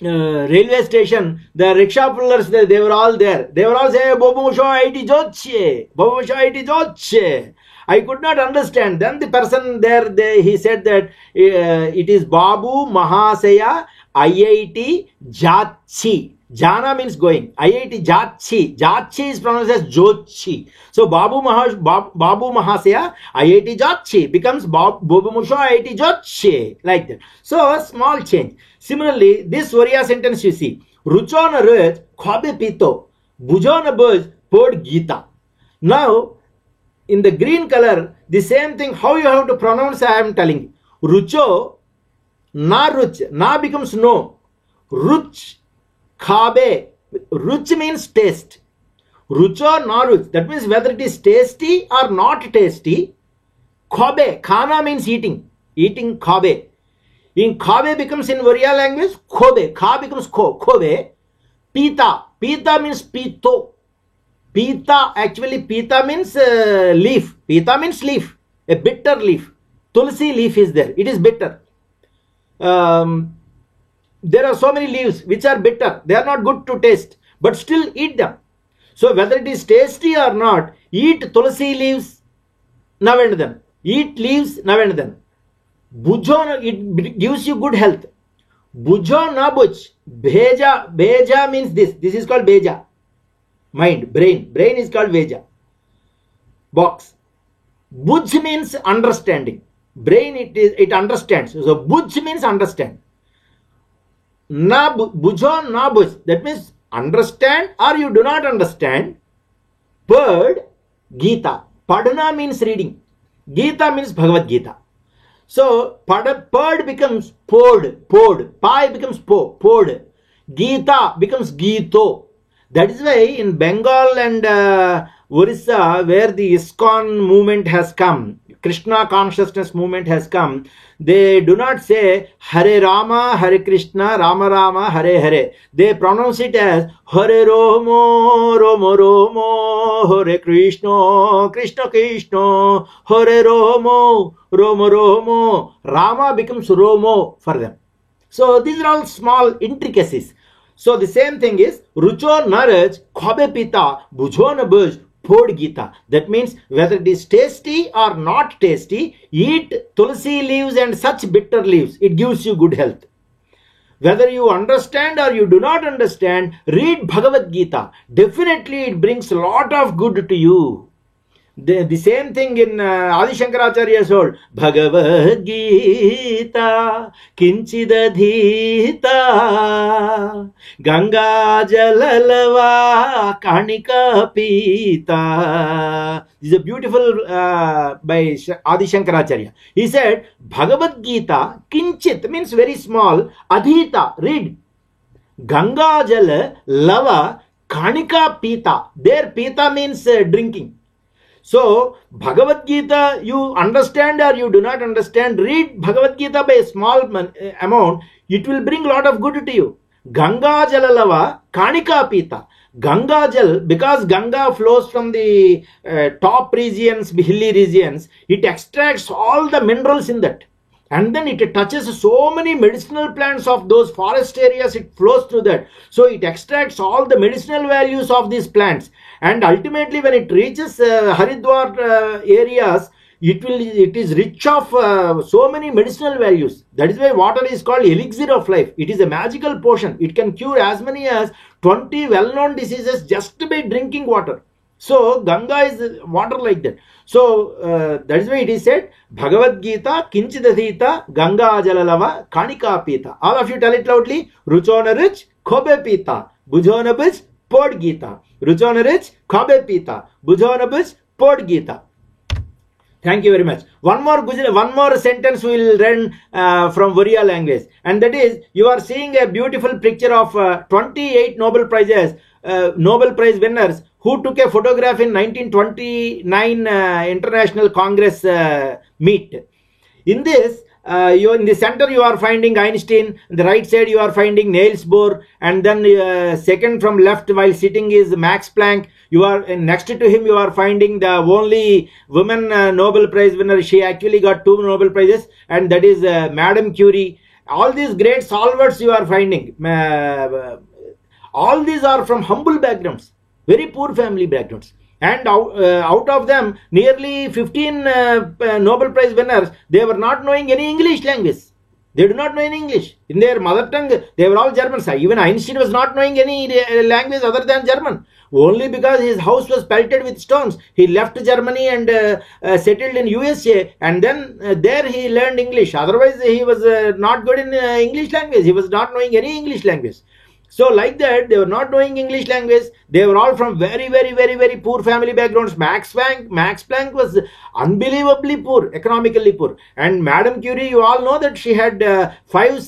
railway station, the rickshaw pullers, they were all there. They were all saying, Babu Musho IIT Joche, Babu Musho IIT Joche. I could not understand. Then the person there, he said that it is Babu Mahasaya IIT Jachi. Jana means going. IIT Jachi. Jachi is pronounced as Jochi. So Babu Mahasaya IIT Jachi becomes Babu Musho IIT Jochi. Like that. So a small change. Similarly, this Oriya sentence you see. Rucho na roj khobe pito. Bujo na boj pod Gita. Now, in the green color, the same thing, how you have to pronounce, I am telling you. Rucho, na ruch. Na becomes no. Ruch. Khabe. Ruch means taste. Rucho na ruch. That means whether it is tasty or not tasty. Khabe. Khana means eating. Eating khabe. In khabe becomes in Oriya language khobe. Kha becomes kho. Khobe. Pita. Pita means pito. Pita. Actually pita means leaf. Pita means leaf. A bitter leaf. Tulsi leaf is there. It is bitter. There are so many leaves which are bitter. They are not good to taste, but still eat them. So whether it is tasty or not, eat tulsi leaves now and then. Eat leaves now and then. Bujo, it gives you good health. Bujo na buj. Beja. Beja means this. This is called beja. Mind, brain. Brain is called beja. Box. Buj means understanding. Brain, it understands. So buj means understand. Na bujo na buj. That means understand or you do not understand. Pad Gita. Padana means reading. Gita means Bhagavad Gita. So pad becomes pod. Pai becomes pod. Gita becomes Gito. That is why in Bengal and Orissa, where the ISKCON movement has come, Krishna consciousness movement has come, they do not say Hare Rama, Hare Krishna, Rama Rama, Hare Hare. They pronounce it as Hare Romo, Romo Romo, Hare Krishna, Krishna Krishna, Hare Romo, Romo Romo. Rama becomes Romo for them. So these are all small intricacies. So the same thing is Rucho Naraj, Khobe Pita, Bujo na buj, Pod Gita. That means whether it is tasty or not tasty, eat tulsi leaves and such bitter leaves. It gives you good health. Whether you understand or you do not understand, read Bhagavad Gita. Definitely it brings a lot of good to you. The same thing in Adi Shankaracharya told, Bhagavad Gita Kinchidadhita Ganga Jalalava Kanika Pita. This is a beautiful by Adi Shankaracharya. He said, Bhagavad Gita Kinchit means very small. Adhita, read. Ganga Jala Lava Kanika Pita. There Pita means drinking. So Bhagavad Gita, you understand or you do not understand, read Bhagavad Gita by a small amount, it will bring a lot of good to you. Ganga Jalalava Kanika Pita. Ganga Jal, because Ganga flows from the top regions, hilly regions, it extracts all the minerals in that. And then it touches so many medicinal plants of those forest areas, it flows through that. So it extracts all the medicinal values of these plants. And ultimately when it reaches Haridwar areas, it is rich of so many medicinal values. That is why water is called elixir of life. It is a magical potion. It can cure as many as 20 well-known diseases just by drinking water. So Ganga is water like that. So that is why it is said Bhagavad Gita Kinchidadita Ganga Jalalava Kanika Pita. All of you tell it loudly. Ruchona rich Kobe Pita. Bujona bich Pod Gita. Ruchona rich Kobe Pita. Bujona bich Pod Gita. Thank you very much. One more sentence we will run from Oriya language, and that is, you are seeing a beautiful picture of 28 Nobel Prize winners who took a photograph in 1929 International Congress meet. In this, in the center you are finding Einstein, on the right side you are finding Niels Bohr, and then second from left while sitting is Max Planck. You are next to him you are finding the only woman Nobel Prize winner. She actually got 2 Nobel Prizes, and that is Madame Curie. All these great solvers you are finding, all these are from humble backgrounds, very poor family backgrounds. And out of them, nearly 15 Nobel Prize winners, they were not knowing any English language. They do not know any English. In their mother tongue, they were all Germans. Even Einstein was not knowing any language other than German. Only because his house was pelted with stones, he left Germany and settled in USA, and then there he learned English. Otherwise, he was not good in English language. He was not knowing any English language. So like that, they were not knowing English language. They were all from very, very, very, very poor family backgrounds. Max Planck was unbelievably poor, economically poor. And Madame Curie, you all know that she had 4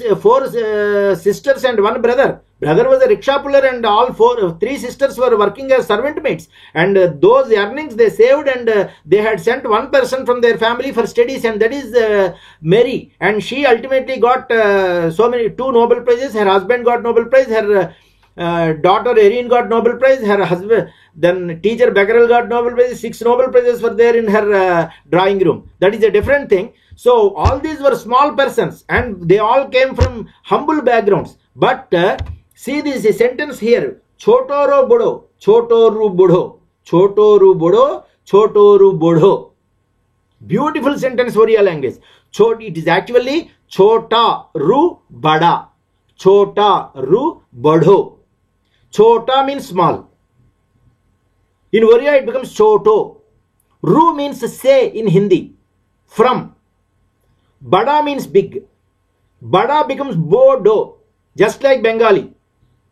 sisters and 1 brother. Brother was a rickshaw puller, and all 3 sisters were working as servant maids. And those earnings they saved, and they had sent 1 person from their family for studies, and that is Mary. And she ultimately got 2 Nobel Prizes. Her husband got Nobel Prize. Her daughter Erin got Nobel Prize. Her husband, then teacher Becquerel, got Nobel Prize. 6 Nobel Prizes were there in her drawing room. That is a different thing. So all these were small persons, and they all came from humble backgrounds. But see this sentence here. Chotoro Bodo. Chotoru Bodo. Chotoru Bodo. Chotoru Bodo. Beautiful sentence, Oriya language. It is actually Chota Ru Bada. Chota Ru Bado. Chota means small. In Oriya it becomes Choto. Ru means say in Hindi. From. Bada means big. Bada becomes Bodo. Just like Bengali.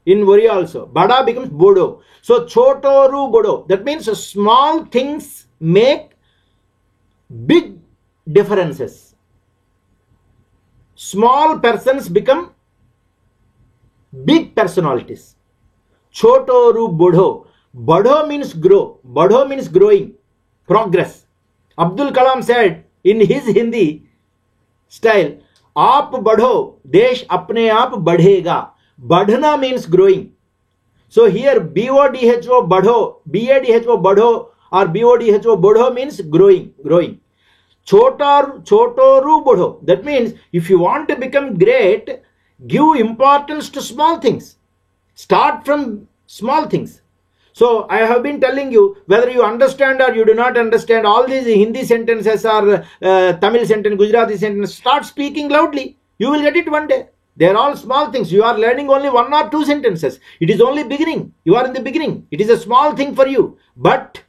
In Oriya also. Bada becomes Bodo. So Chotoru Bodo. That means small things make big differences. Small persons become big personalities. Chotoru Bodo. Bodo means grow. Bodo means growing. Progress. Abdul Kalam said in his Hindi style, Aap badho, desh apne aap badhega. Badhna means growing. So here BODHO badho, BADHO badho or BODHO bodho means growing. Chotoru bodho. That means if you want to become great, give importance to small things. Start from small things. So I have been telling you, whether you understand or you do not understand all these Hindi sentences or Tamil sentence, Gujarati sentence, start speaking loudly. You will get it one day. They are all small things. You are learning only 1 or 2 sentences. It is only beginning. You are in the beginning. It is a small thing for you, but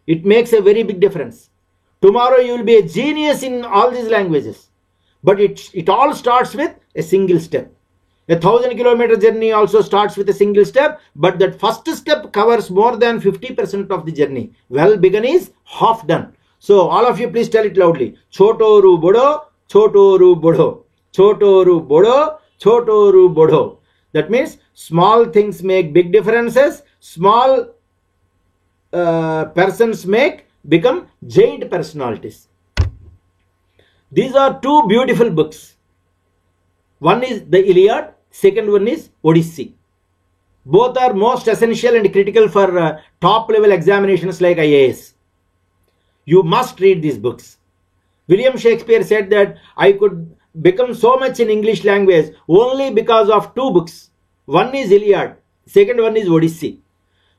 it makes a very big difference. Tomorrow you will be a genius in all these languages. But it all starts with a single step. A 1,000-kilometer journey also starts with a single step, but that first step covers more than 50% of the journey. Well begun is half done. So all of you please tell it loudly. Chotoru Bodo, Chotoru Bodo. Chotoru Bodo, Chotoru Bodo. That means small things make big differences. Small persons make become giant personalities. These are two beautiful books. One is the Iliad, second one is Odyssey. Both are most essential and critical for top level examinations like IAS. You must read these books. William Shakespeare said that I could become so much in English language only because of two books. One is Iliad, second one is Odyssey.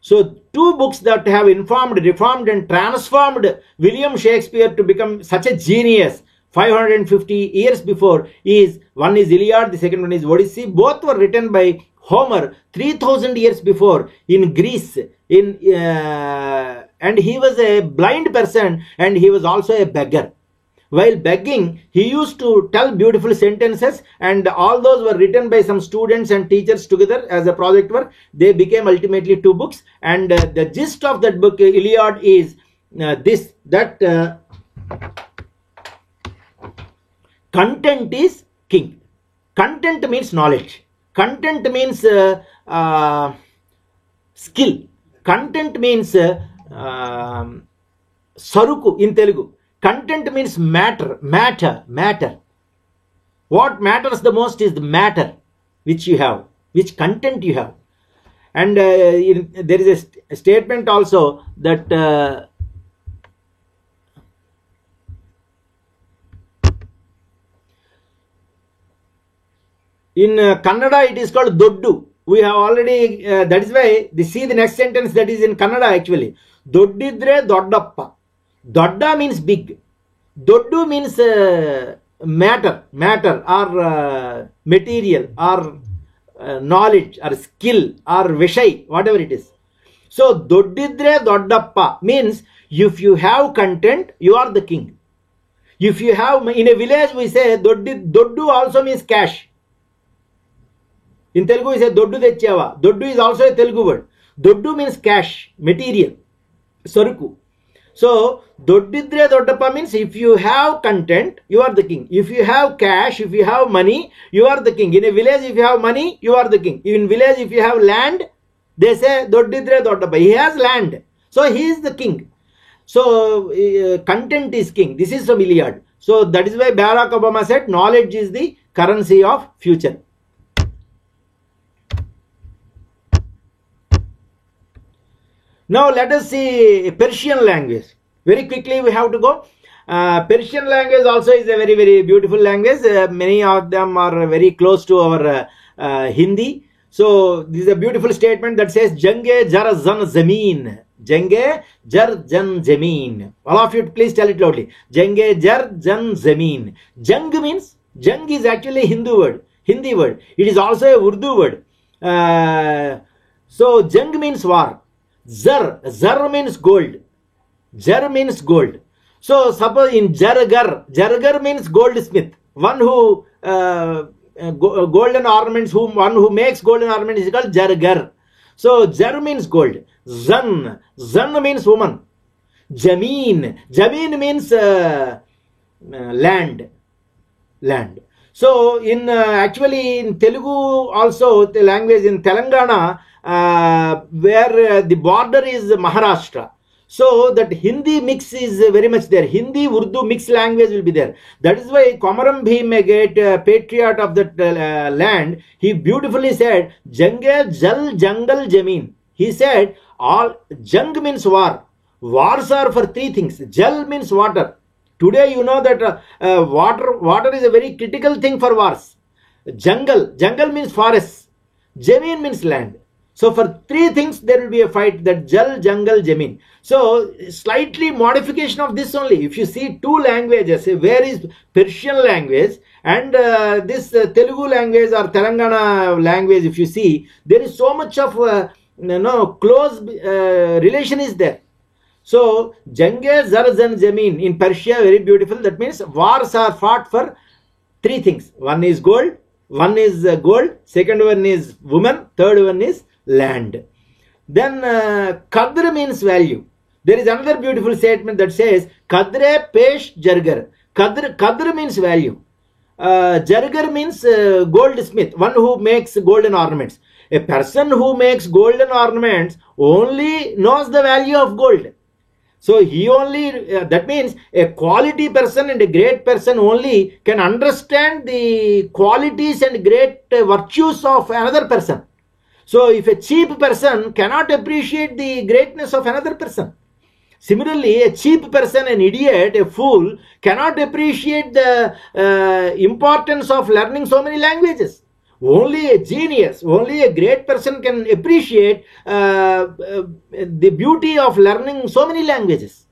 So two books that have informed, reformed and transformed William Shakespeare to become such a genius 550 years before is, one is Iliad, the second one is Odyssey. Both were written by Homer 3000 years before in Greece, and he was a blind person and he was also a beggar. While begging, he used to tell beautiful sentences, and all those were written by some students and teachers together as a project work. They became ultimately two books, and the gist of that book, Iliad, is content is king. Content means knowledge. Content means skill. Content means saruku in Telugu. Content means matter. What matters the most is the matter which you have, which content you have. And there is a statement also that in Kannada it is called Doddu. We have already, that is why, see the next sentence that is in Kannada actually. Doddidre Doddappa. Dodda means big. Doddu means matter or material or knowledge or skill or vishai, whatever it is. So Doddidre Doddappa means if you have content, you are the king. If you have, in a village we say Doddu also means cash. In Telugu we say Doddu Techava. Doddu is also a Telugu word. Doddu means cash, material, saruku. So, Doddidre Doddappa means if you have content, you are the king. If you have cash, if you have money, you are the king. In a village, if you have money, you are the king. In village, if you have land, they say Doddidre Doddappa. He has land. So, he is the king. So, content is king. This is from Iliad. So, that is why Barack Obama said knowledge is the currency of future. Now let us see Persian language. Very quickly we have to go. Persian language also is a very, very beautiful language. Many of them are very close to our Hindi. So this is a beautiful statement that says Jange jar zan zameen. Jange jar jan zameen. All of you please tell it loudly. Jange jar jan zameen. Jang means, Jang is actually a Hindi word. It is also a Urdu word. So Jang means war. Zar means gold. Jar means gold. So suppose in Jargar means goldsmith. One who golden ornaments, one who makes golden ornaments is called Jargar. So Jar means gold. Zan means woman. Jameen means land. So in actually in Telugu also, the language in Telangana, where the border is Maharashtra, so that Hindi mix is very much there. Hindi Urdu mixed language will be there. That is why Komaram Bhim, a great patriot of that land, he beautifully said Jange Jal Jangal Jameen. He said all Jang means war. Wars are for three things. Jal means water. Today you know that water is a very critical thing for wars. Jungle means forest. Jameen means land. So for three things there will be a fight, that Jal, Jangal, Jameen. So slightly modification of this only. If you see two languages, where is Persian language and this Telugu language or Telangana language, if you see, there is so much of close relation is there. So Jange Zarzan Jameen in Persia, very beautiful. That means wars are fought for three things. One is gold, second one is woman, third one is land. Then Kadr means value. There is another beautiful statement that says Kadre Pesh Jargar. Kadr means value. Jargar means goldsmith, one who makes golden ornaments. A person who makes golden ornaments only knows the value of gold. So he only, that means a quality person and a great person only can understand the qualities and great virtues of another person. So if a cheap person cannot appreciate the greatness of another person. Similarly, a cheap person, an idiot, a fool, cannot appreciate the importance of learning so many languages. Only a genius, only a great person can appreciate the beauty of learning so many languages.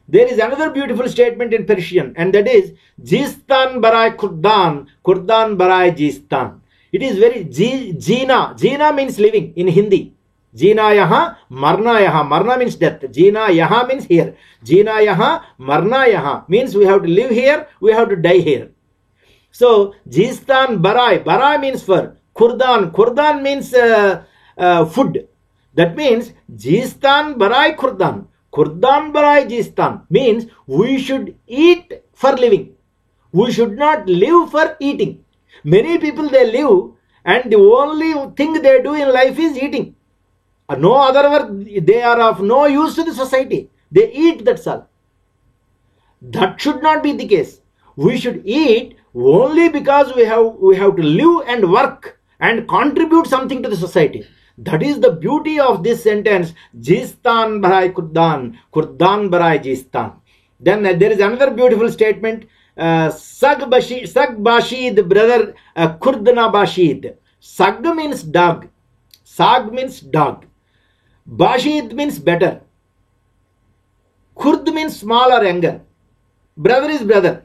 There is another beautiful statement in Persian, and that is Jistan barai Kurdan, Kurdan barai Jistan. It is very Jina. Jina means living in Hindi. Jina yaha, marna yaha. Marna means death. Jina yaha means here. Jina yaha, marna yaha means we have to live here, we have to die here. So, Jistan barai. Barai means for. Kurdan. Kurdan means food. That means Jistan barai Kurdan. Kurdan barai Jistan means we should eat for living. We should not live for eating. Many people, they live and the only thing they do in life is eating. No other work, they are of no use to the society. They eat, that's all. That should not be the case. We should eat only because we have to live and work and contribute something to the society. That is the beauty of this sentence, Jistan barai Kurdan, Kurdan barai Jistan. Then there is another beautiful statement, Sag Bashid, brother Kurdana Bashid. Sag means dog. Sag means dog. Bashid means better. Kurd means small or younger. Brother is brother.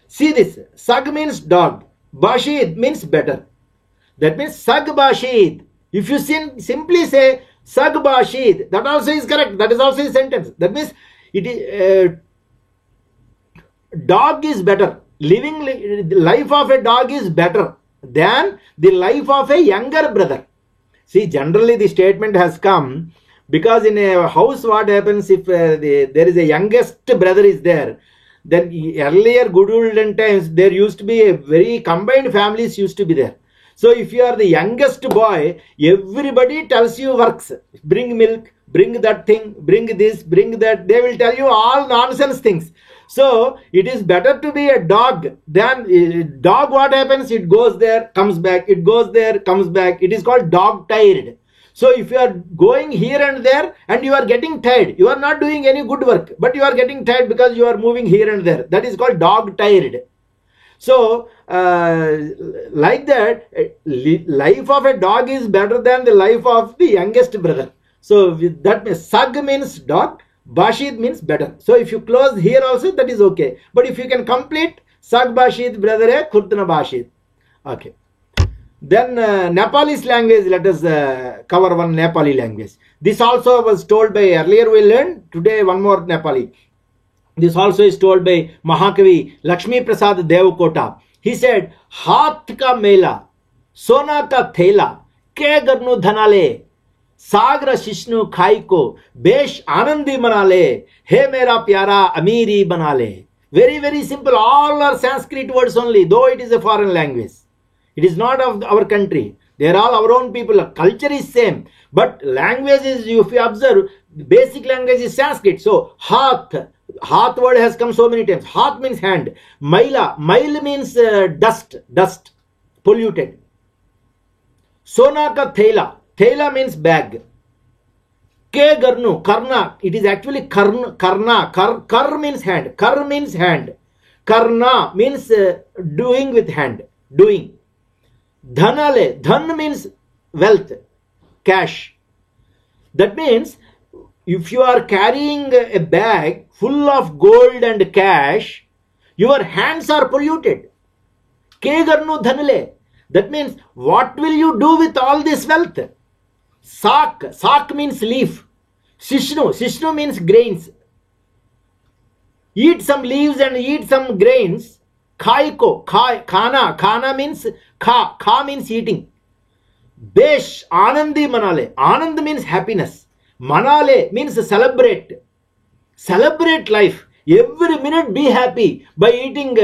See this. Sag means dog. Bashid means better. That means Sag Bashid. If you simply say Sag Bashid, that also is correct. That is also a sentence. That means it is dog is better. Living the life of a dog is better than the life of a younger brother. See, generally the statement has come because in a house what happens if there is a youngest brother is there, then earlier good olden times there used to be a very combined families used to be there. So if you are the youngest boy, everybody tells you works. Bring milk, bring that thing, bring this, bring that. They will tell you all nonsense things. So it is better to be a dog than dog. What happens? It goes there, comes back. It goes there, comes back. It is called dog tired. So if you are going here and there and you are getting tired, you are not doing any good work, but you are getting tired because you are moving here and there. That is called dog tired. So like that, life of a dog is better than the life of the youngest brother. So that means Sag means dog, Bashid means better. So if you close here also, that is okay. But if you can complete Sag Bashid brother hai Kurdana Bashid. Okay. Then Nepalese language, let us cover one Nepali language. This also was told by, earlier we learned, today one more Nepali. This also is told by Mahakavi Lakshmi Prasad Devkota. He said, Haath ka mela, sona ka thela, ke garnu dhanale, sagra shishnu khai ko, besh anandi manale, he mera pyara amiri banale. Very, very simple. All are Sanskrit words only, though it is a foreign language. It is not of our country. They are all our own people. Culture is same. But language is, if you observe, basic language is Sanskrit. So, Haath. Haath word has come so many times. Haath means hand. Maila. Mail means dust. Dust. Polluted. Sona ka thela. Thela means bag. Ke garnu. Karna. It is actually karna. Kar means hand. Kar means hand. Karna means doing with hand. Doing. Dhanale. Dhan means wealth. Cash. That means if you are carrying a bag full of gold and cash, your hands are polluted. Ke garnu dhanale. That means what will you do with all this wealth? Sak. Sak means leaf. Shishnu. Shishnu means grains. Eat some leaves and eat some grains. Khaiko. Khana. Khana means kha. Kha means eating. Besh. Anandi manale. Anand means happiness. Manale means celebrate. Celebrate life. Every minute be happy by eating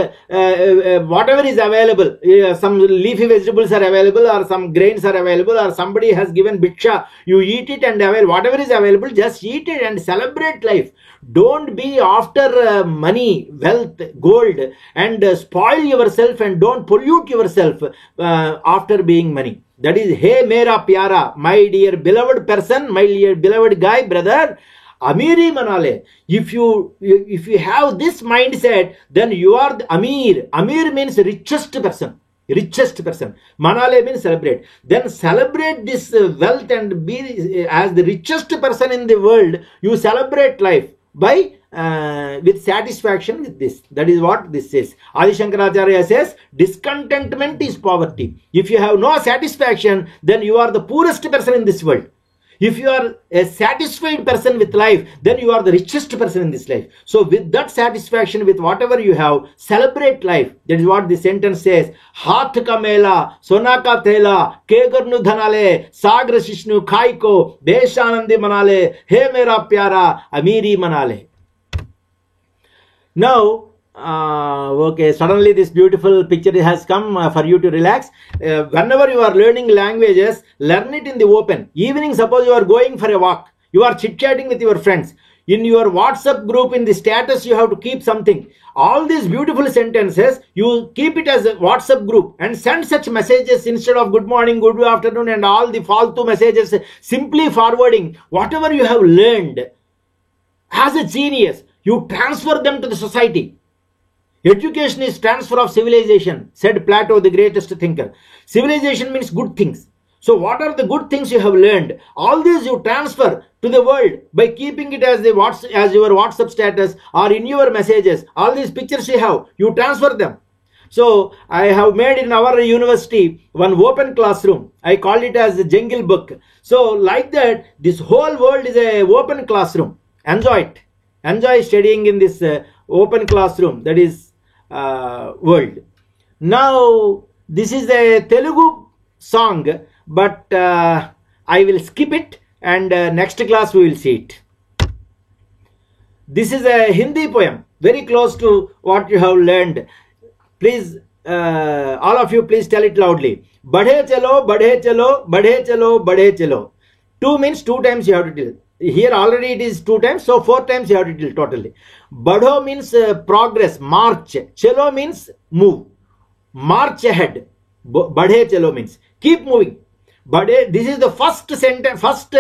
whatever is available. Some leafy vegetables are available, or some grains are available, or somebody has given bhiksha. You eat it and whatever is available, just eat it and celebrate life. Don't be after money, wealth, gold, and spoil yourself, and don't pollute yourself after being money. That is, hey mera pyara, my dear beloved person, my dear beloved guy, brother, Amiri manale. If you have this mindset, then you are the Amir. Amir means richest person. Richest person. Manale means celebrate. Then celebrate this wealth and be as the richest person in the world. You celebrate life by with satisfaction with this. That is what this says. Adi Shankaracharya says, discontentment is poverty. If you have no satisfaction, then you are the poorest person in this world. If you are a satisfied person with life, then you are the richest person in this life. So with that satisfaction, with whatever you have, celebrate life. That is what the sentence says. Haath ka mela, sona ka thela, kegarnu dhanale, sagra shishnu khai ko, deshanandi manale, he mera pyara, amiri manale. Now, okay, suddenly this beautiful picture has come for you to relax. Whenever you are learning languages, learn it in the open. Evening, suppose you are going for a walk, you are chit-chatting with your friends. In your WhatsApp group, in the status, you have to keep something. All these beautiful sentences, you keep it as a WhatsApp group and send such messages instead of good morning, good afternoon, and all the faltu messages, simply forwarding whatever you have learned. As a genius, you transfer them to the society. Education is transfer of civilization, said Plato, the greatest thinker. Civilization means good things. So what are the good things you have learned? All these you transfer to the world by keeping it as your WhatsApp status or in your messages. All these pictures you transfer them. So I have made in our university one open classroom. I call it as the Jungle Book. So like that, this whole world is a open classroom. Enjoy it. Enjoy studying in this open classroom, that is world. Now this is a Telugu song, but I will skip it, and next class we will see it. This is a Hindi poem, very close to what you have learned. Please, all of you, please tell it loudly. Badhe chalo, badhe chalo, badhe chalo, badhe chalo. 2 means 2 times you have to tell. Here already it is 2 times, so 4 times you have to tell totally. Badho means progress, march. Chalo means move. March ahead. Badhe chalo means keep moving. Badhe, this is the first sentence, first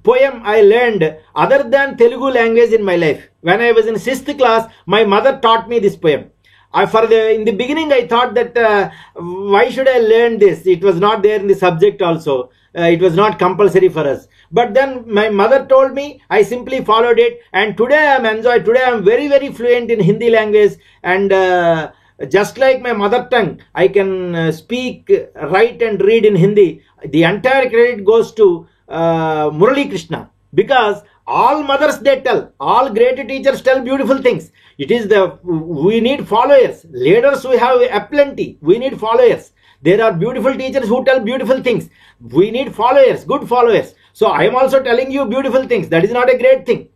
poem I learned other than Telugu language in my life. When I was in 6th class, my mother taught me this poem. In the beginning I thought that why should I learn this? It was not there in the subject also. It was not compulsory for us. But then my mother told me, I simply followed it, and today I am enjoyed. Today I am very, very fluent in Hindi language, and just like my mother tongue, I can speak, write and read in Hindi. The entire credit goes to Murali Krishna, because all mothers they tell, all great teachers tell beautiful things. It is we need followers. Leaders we have aplenty. We need followers. There are beautiful teachers who tell beautiful things. We need followers, good followers. So I am also telling you beautiful things. That is not a great thing.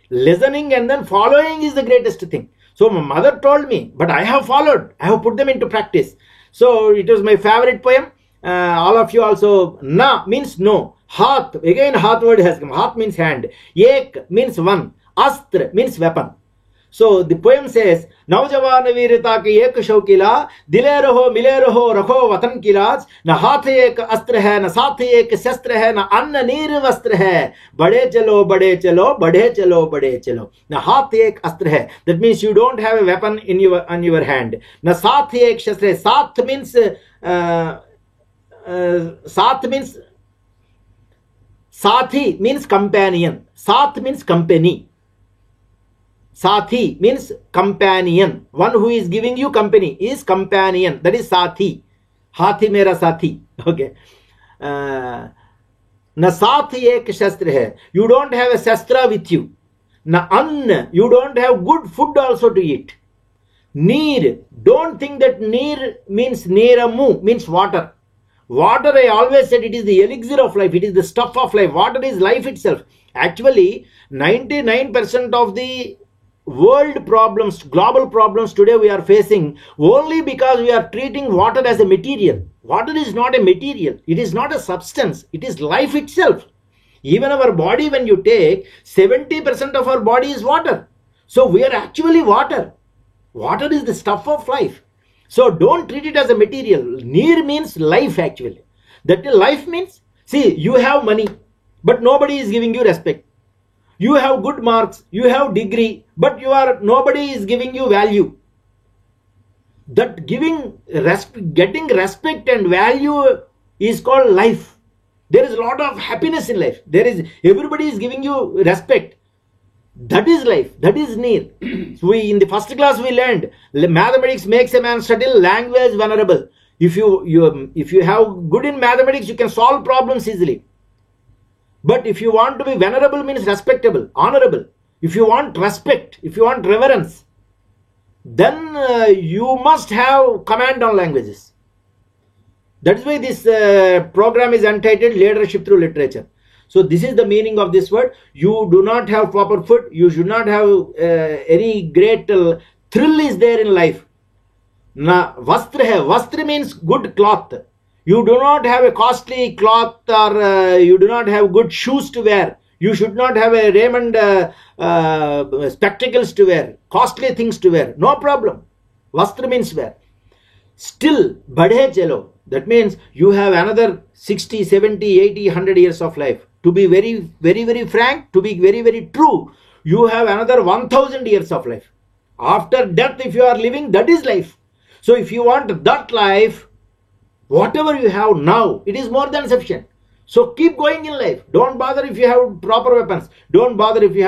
Listening and then following is the greatest thing. So my mother told me, but I have followed. I have put them into practice. So it was my favorite poem. All of you also. Na means no. Hath, again hath word has come. Hath means hand. Ek means one. Astra means weapon. So the poem says, Naujawan veerata ki ek shaukila, dile raho, mile raho, rakho watan ki laaj, na haath ek astra hai, na saath ek shastra hai, na anna neer vastra hai, bade chalo, bade chalo, bade chalo, bade chalo. Na haath ek astra hai. That means you don't have a weapon on your hand. Na saath ek shastra hai. Saath means Sathi means companion. Saath means company. Sathi means companion. One who is giving you company is companion. That is Sathi. Hathi mera Sathi. Okay. Na Sathi ek shastra hai. You don't have a shastra with you. Na Ann. You don't have good food also to eat. Neer. Don't think that neer means neeramu means water. Water, I always said, it is the elixir of life. It is the stuff of life. Water is life itself. Actually, 99% of the world problems, global problems today we are facing only because we are treating water as a material. Water is not a material. It is not a substance. It is life itself. Even our body, when you take, 70% of our body is water. So we are actually water. Water is the stuff of life. So don't treat it as a material. Neer means life actually. That life means, see, you have money, but nobody is giving you respect. You have good marks, you have degree, but nobody is giving you value. That getting respect and value is called life. There is a lot of happiness in life. Everybody is giving you respect. That is life. That is neer. In the first class we learned mathematics makes a man subtle, language vulnerable. If you have good in mathematics, you can solve problems easily. But if you want to be venerable, means respectable, honorable. If you want respect, if you want reverence, then you must have command on languages. That is why this program is entitled Leadership Through Literature. So this is the meaning of this word. You do not have proper food. You should not have any great thrill is there in life. Na vastra hai. Vastra means good cloth. You do not have a costly cloth, or you do not have good shoes to wear. You should not have a Raymond spectacles to wear, costly things to wear. No problem. Vastra means wear. Still, badhe chalo. That means you have another 60, 70, 80, 100 years of life. To be very, very, very frank, to be very, very true, you have another 1000 years of life. After death, if you are living, that is life. So if you want that life, whatever you have now, it is more than sufficient. So keep going in life. Don't bother if you have proper weapons. Don't bother if you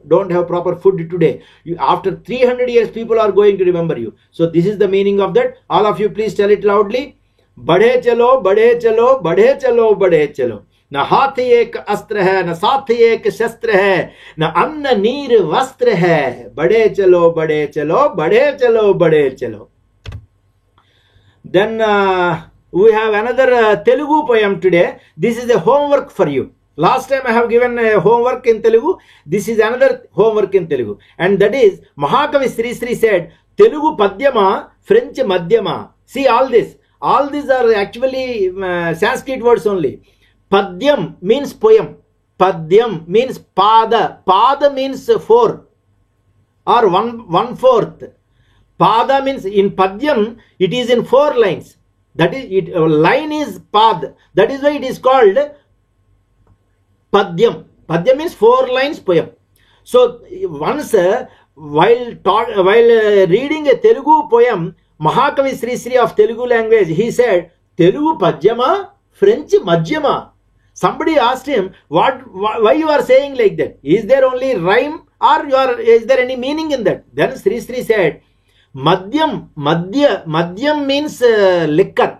don't have proper food today. After 300 years, people are going to remember you. So this is the meaning of that. All of you, please tell it loudly. Badhe chalo, badhe chalo, badhe chalo, badhe chalo. Na haath ek astra hai, na saath ek shastra hai, na anna neer vastra hai. Badhe chalo, badhe chalo, badhe chalo, badhe chalo. Then we have another Telugu poem today. This is a homework for you. Last time I have given a homework in Telugu. This is another homework in Telugu. And that is, Mahakavi Sri Sri said, Telugu Padyama, French Madhyama. See all this. All these are actually Sanskrit words only. Padyam means poem. Padyam means pada. Pada means 4 or 1/4. Pada means in Padyam, it is in 4 lines. That is, line is pad. That is why it is called Padyam. Padyam means 4 lines poem. So once while reading a Telugu poem, Mahakavi Sri Sri of Telugu language, he said, Telugu Padyama, French Madhyama. Somebody asked him, why you are saying like that? Is there only rhyme or is there any meaning in that? Then Sri Sri said, Madhyam means liquor.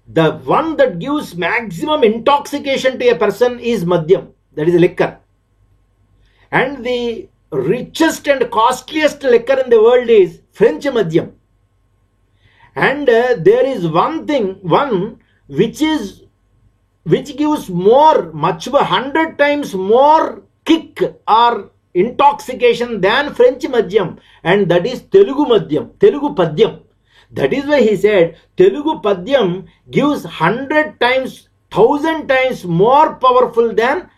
The one that gives maximum intoxication to a person is Madhyam. That is liquor. And the richest and costliest liquor in the world is French Madhyam. And there is one which gives much 100 times more kick or intoxication than French Madhyam, and that is Telugu Madhyam, Telugu Padyam. That is why he said Telugu Padyam gives 100 times, 1000 times more powerful than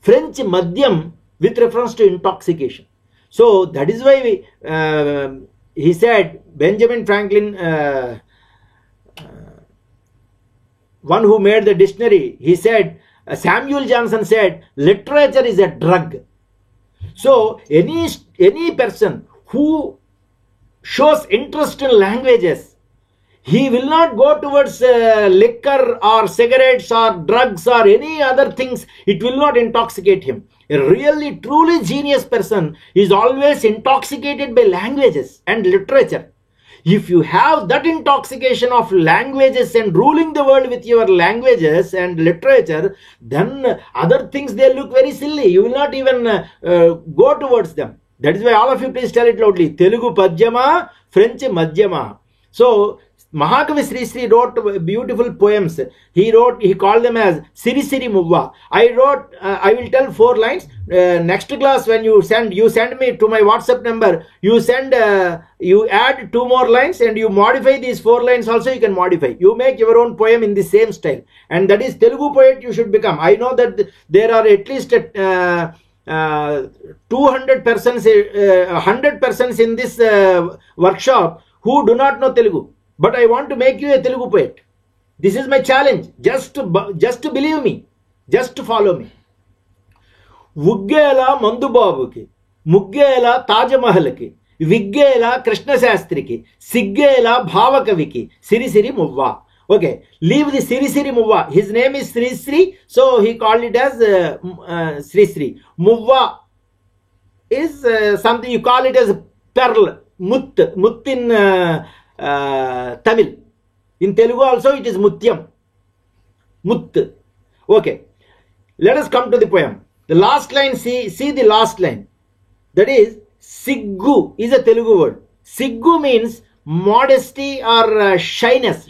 French Madhyam with reference to intoxication. So that is why he said, Benjamin Franklin, one who made the dictionary, he said, Samuel Johnson said, literature is a drug. So any person who shows interest in languages, he will not go towards liquor or cigarettes or drugs or any other things. It will not intoxicate him. A really truly genius person is always intoxicated by languages and literature. If you have that intoxication of languages and ruling the world with your languages and literature, then other things, they look very silly. You will not even go towards them. That is why all of you please tell it loudly. Telugu Padyama, French Madhyama. So Mahakavi Sri Sri wrote beautiful poems. He called them as Siri Siri Muvva. I will tell 4 lines. Next class, when you send me to my WhatsApp number, you add 2 more lines and you modify these 4 lines also. You can modify. You make your own poem in the same style. And that is Telugu poet you should become. I know that there are at least 200 persons, 100 persons in this workshop who do not know Telugu. But I want to make you a Telugu poet. This is my challenge. Just believe me. Just follow me. Vuggela Mandubabuki, Muggela Taj Mahalki, Viggela Krishna Sastriki, Siggela Bhavakaviki, Siri Siri Muvva. Okay, leave the Siri Siri Muvva. His name is Sri Sri, so he called it as Sri Sri. Muvva is something you call it as pearl, mut in Tamil. In Telugu also it is mutyam, mut. Okay, let us come to the poem. The last line, see the last line. That is Siggu is a Telugu word. Siggu means modesty or shyness.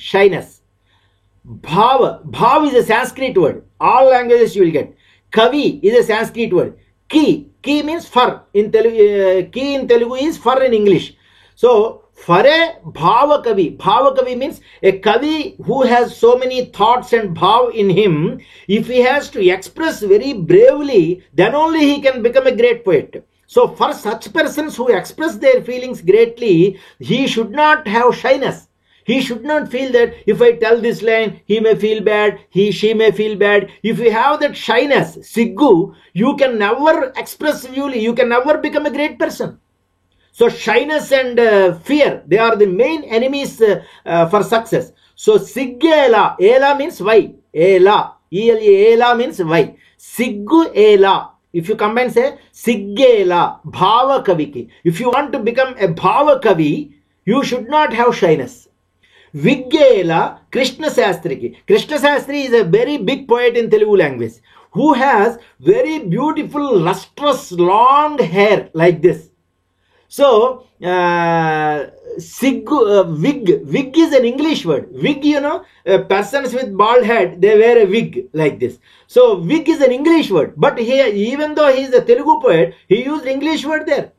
Bhav is a Sanskrit word. All languages you will get. Kavi is a Sanskrit word. Ki means fur. Ki in Telugu is fur in English. So for a Bhavakavi means a Kavi who has so many thoughts and bhav in him. If he has to express very bravely, then only he can become a great poet. So for such persons who express their feelings greatly, he should not have shyness. He should not feel that if I tell this line, he may feel bad, she may feel bad. If you have that shyness, Siggu, you can never express visually, you can never become a great person. So shyness and fear, they are the main enemies for success. So Siggela, Ela means why? Ela, Ela means why? Siggu Ela. If you combine, say Siggela, Bhavakaviki. If you want to become a Bhavakavi, you should not have shyness. Viggela, Krishna Sastriki. Krishna Sastri is a very big poet in Telugu language who has very beautiful, lustrous, long hair like this. So, wig is an English word. Wig, you know, persons with bald head, they wear a wig like this. So, wig is an English word. But here, even though he is a Telugu poet, he used English word there.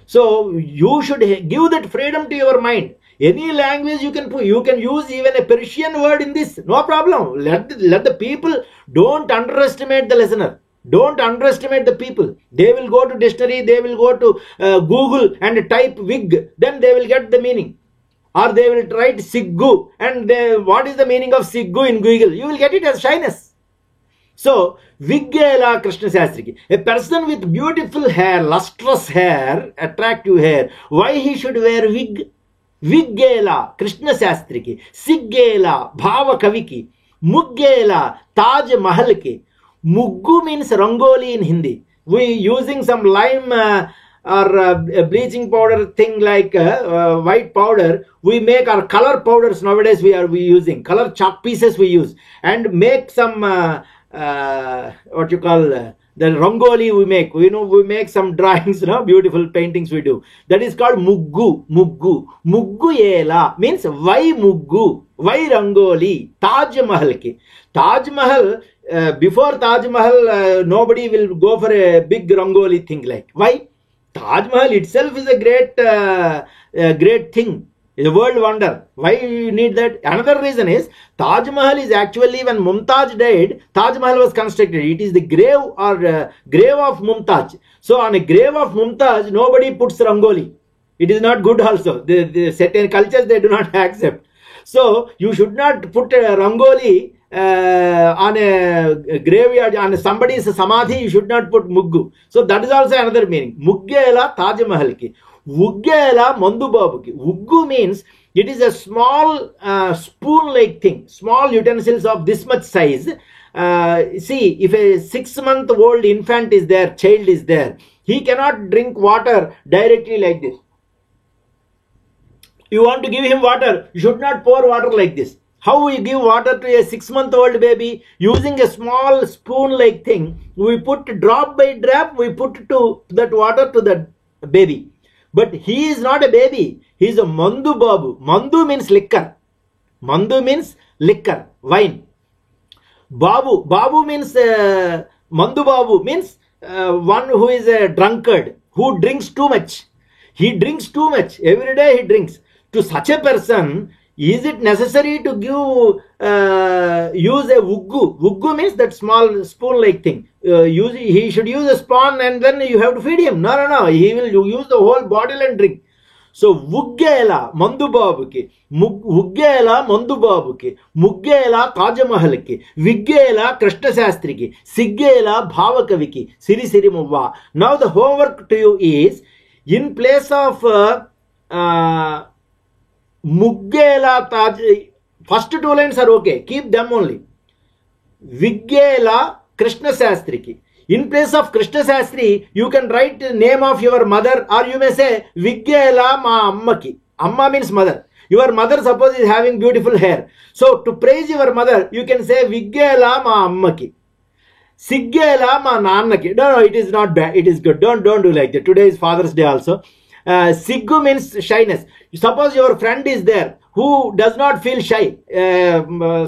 So, you should give that freedom to your mind. Any language you can put, you can use even a Persian word in this. No problem. Let the people, don't underestimate the listener. Don't underestimate the people. They will go to dictionary, they will go to Google and type wig, then they will get the meaning. Or they will write Siggu, and what is the meaning of Siggu in Google? You will get it as shyness. So, Viggela Krishna Sastriki, a person with beautiful hair, lustrous hair, attractive hair, why he should wear wig? Viggela Krishna Sastriki, Siggela Bhavakaviki, Muggela Taj Mahalki. Muggu means rangoli in Hindi. We using some lime or bleaching powder thing like white powder. We make our color powders nowadays. We using color chalk pieces we use and make some what you call the rangoli we make. We make some drawings, beautiful paintings we do. That is called muggu. Muggu ela means why muggu, why rangoli. Taj Mahal ki. Taj Mahal. Before Taj Mahal, nobody will go for a big rangoli thing like. Why? Taj Mahal itself is a great thing. It's a world wonder. Why you need that? Another reason is Taj Mahal is actually, when Mumtaz died, Taj Mahal was constructed. It is the grave or grave of Mumtaz. So on a grave of Mumtaz, nobody puts rangoli. It is not good also. The certain cultures they do not accept. So you should not put a rangoli on a graveyard, on somebody's samadhi. You should not put muggu. So that is also another meaning. Muggela Taj Mahal ki. Vuggela Mandubabu ki. Vuggu means it is a small spoon like thing, small utensils of this much size. See, if a 6-month-old infant is there, child is there, he cannot drink water directly like this. You want to give him water, you should not pour water like this. How we give water to a 6-month-old baby? Using a small spoon-like thing, we put drop by drop, we put to that water to the baby. But he is not a baby. He is a Mandu Babu. Mandu means liquor. Mandu means liquor, wine. Babu, Babu means Mandu Babu means one who is a drunkard, who drinks too much. He drinks too much. Every day he drinks. To such a person, is it necessary to use a vuggu? Vuggu means that small spoon-like thing. He should use a spoon and then you have to feed him. No. He will use the whole bottle and drink. So Vuggela Mandubabuki, Vuggela Mandubabuki, Muggela Kajamahaliki, Viggela Krishna Sastriki, Siggela Bhavakaviki, Siri Sirimuva. Now the homework to you is, in place of Muggela Taj, first two lines are okay, keep them only. Viggela Krishna Sastriki. In place of Krishna Sastri, you can write the name of your mother, or you may say Viggela ma ammaki. Amma means mother. Your mother, suppose, is having beautiful hair. So to praise your mother, you can say Viggela ma ammaki. Siggela ma nannaki. No, it is not bad. It is good. Don't do like that. Today is Father's Day also. Siggu means shyness. Suppose your friend is there who does not feel shy,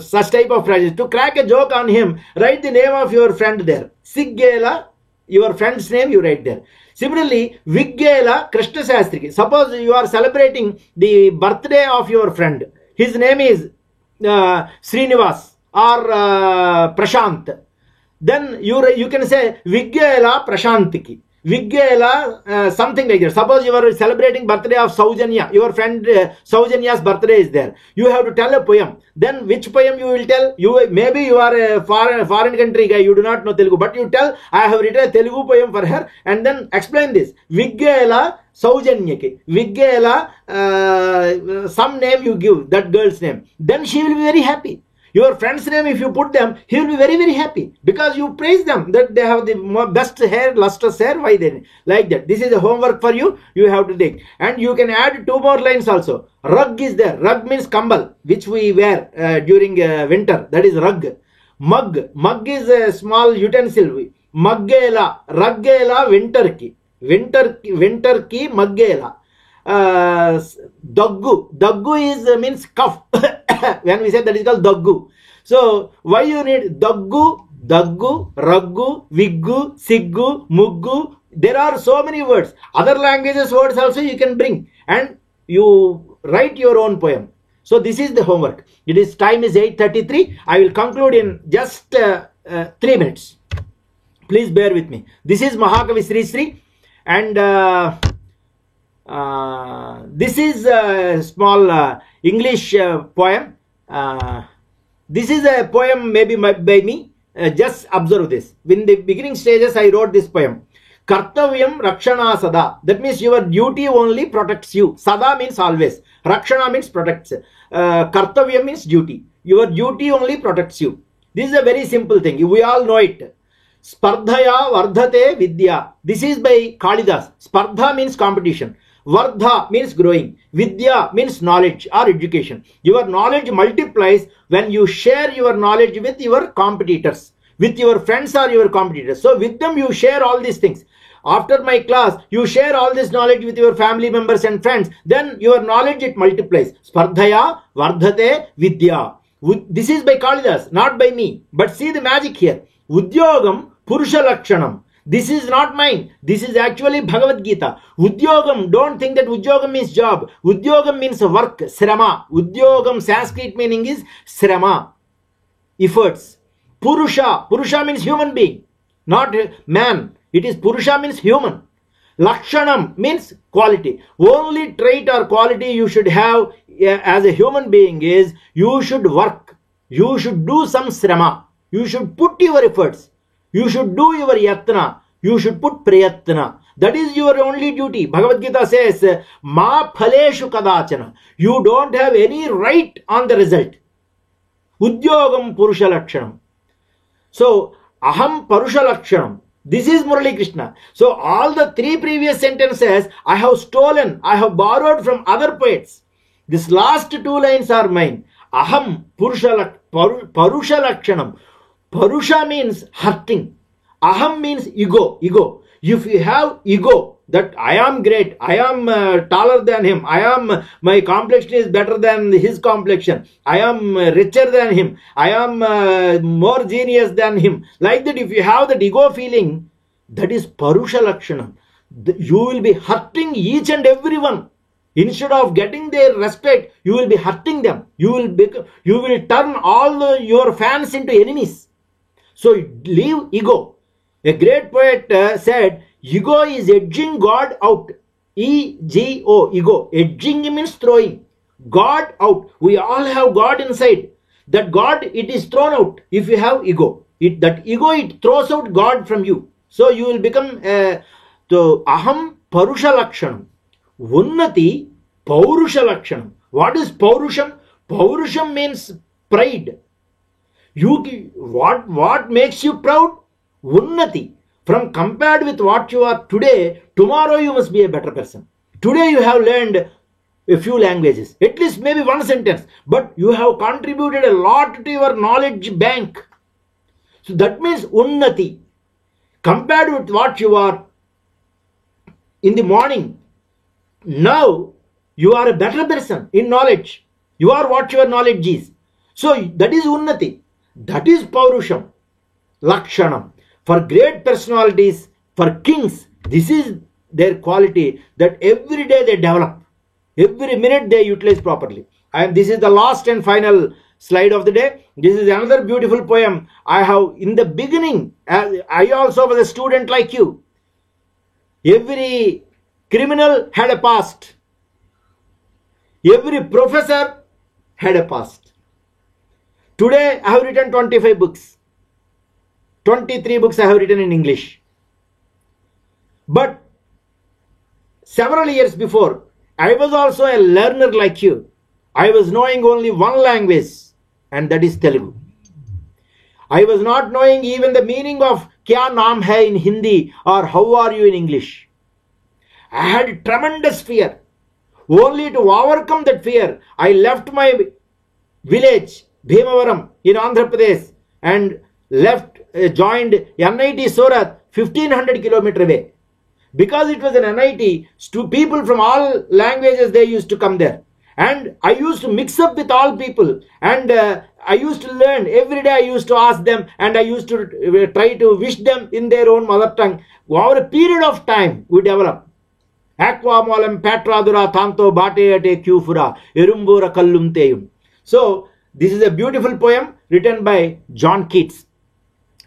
such type of phrases. To crack a joke on him, write the name of your friend there. Siggela, your friend's name you write there. Similarly, Viggela Krishna Sastriki. Suppose you are celebrating the birthday of your friend. His name is Srinivas or Prashant. Then you can say Viggela Prashantiki. Viggela something like that. Suppose you are celebrating birthday of Saujanya. Your friend Saujanya's birthday is there. You have to tell a poem. Then which poem you will tell? Maybe you are a foreign country guy. You do not know Telugu. But you tell, I have written a Telugu poem for her. And then explain this. Viggela Saujanyaki. Viggela some name you give, that girl's name. Then she will be very happy. Your friend's name, if you put them, he will be very, very happy because you praise them that they have the best hair, lustrous hair. Why then? Like that. This is a homework for you. You have to take. And you can add two more lines also. Rug is there. Rug means kambal, which we wear during winter. That is rug. Mug. Mug is a small utensil. Maggela. Raggela winter ki. Winter ki maggela. Daggu. Daggu is means cough. When we say that is called daggu. So why you need daggu, daggu, raggu, viggu, siggu, muggu? There are so many words. Other languages words also you can bring and you write your own poem. So this is the homework. It is time is 8:33. I will conclude in just 3 minutes. Please bear with me. This is Mahakavi Sri Sri and this is a small English poem. This is a poem maybe by me. Just observe this. In the beginning stages, I wrote this poem. Kartavyam Rakshana Sada. That means your duty only protects you. Sada means always. Rakshana means protects. Kartavyam means duty. Your duty only protects you. This is a very simple thing. We all know it. Spardhaya Vardhate Vidya. This is by Kalidas. Spardha means competition. Vardha means growing. Vidya means knowledge or education. Your knowledge multiplies when you share your knowledge with your competitors, with your friends or your competitors. So with them you share all these things. After my class, you share all this knowledge with your family members and friends. Then your knowledge, it multiplies. Spardhaya Vardhate Vidya. This is by Kalidas, not by me. But see the magic here. Udyogam Purusha Lakshanam. This is not mine. This is actually Bhagavad Gita. Udyogam, don't think that Udyogam means job. Udyogam means work, Srama. Udyogam, Sanskrit meaning is Srama, efforts. Purusha, Purusha means human being, not man. It is Purusha means human. Lakshanam means quality. Only trait or quality you should have as a human being is you should work. You should do some Srama. You should put your efforts. You should do your yatna. You should put prayatna. That is your only duty. Bhagavad Gita says, Ma phaleshu kadachana. You don't have any right on the result. Udyogam Purusha Lakshanam. So, Aham Purusha Lakshanam. This is Murali Krishna. So, all the 3 previous sentences I have stolen, I have borrowed from other poets. This last 2 lines are mine. Aham Purusha Lakshanam. Purusha means hurting. Aham means ego. Ego. If you have ego, that I am great, I am taller than him, my complexion is better than his complexion, I am richer than him, I am more genius than him. Like that, if you have that ego feeling, that is Parusha Lakshanam. You will be hurting each and everyone. Instead of getting their respect, you will be hurting them. You will turn all your fans into enemies. So leave ego. A great poet said, ego is edging God out. E-G-O, ego. Edging means throwing. God out. We all have God inside. That God, it is thrown out if you have ego. That ego, it throws out God from you. So you will become so aham Parusha Lakshanam. Unnati Paurusha Lakshanam. What is Paurusham? Paurusham means pride. What makes you proud? Unnati. From compared with what you are today, tomorrow you must be a better person. Today you have learned a few languages, at least maybe one sentence, but you have contributed a lot to your knowledge bank. So that means Unnati. Compared with what you are in the morning, now you are a better person in knowledge. You are what your knowledge is. So that is Unnati. That is Paurusham Lakshanam. For great personalities, for kings, this is their quality that every day they develop. Every minute they utilize properly. And this is the last and final slide of the day. This is another beautiful poem I have in the beginning. I also was a student like you. Every criminal had a past. Every professor had a past. Today I have written 25 books. 23 books I have written in English. But several years before, I was also a learner like you. I was knowing only one language, and that is Telugu. I was not knowing even the meaning of kya naam hai in Hindi or how are you in English. I had tremendous fear. Only to overcome that fear, I left my village, Bhimavaram, in Andhra Pradesh, and joined NIT Surat, 1500 kilometers away. Because it was an NIT, people from all languages, they used to come there. And I used to mix up with all people. And I used to learn. Every day I used to ask them. And I used to try to wish them in their own mother tongue. Over a period of time, we develop. Aqua molam patradura tanto bateate kyufura erumbura kallum teyum. So, this is a beautiful poem written by John Keats.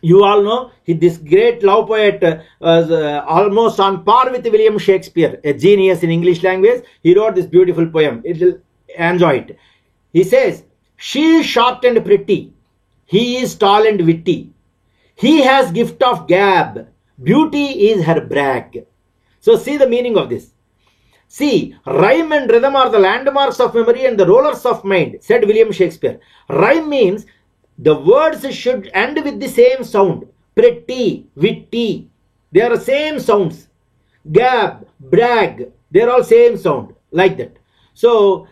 You all know this great love poet was almost on par with William Shakespeare, a genius in English language. He wrote this beautiful poem. Enjoy it. He says, she is short and pretty. He is tall and witty. He has gift of gab. Beauty is her brag. So see the meaning of this. See, rhyme and rhythm are the landmarks of memory and the rollers of mind, said William Shakespeare. Rhyme means the words should end with the same sound. Pretty, witty. They are the same sounds. Gab, brag. They are all same sound. Like that. So,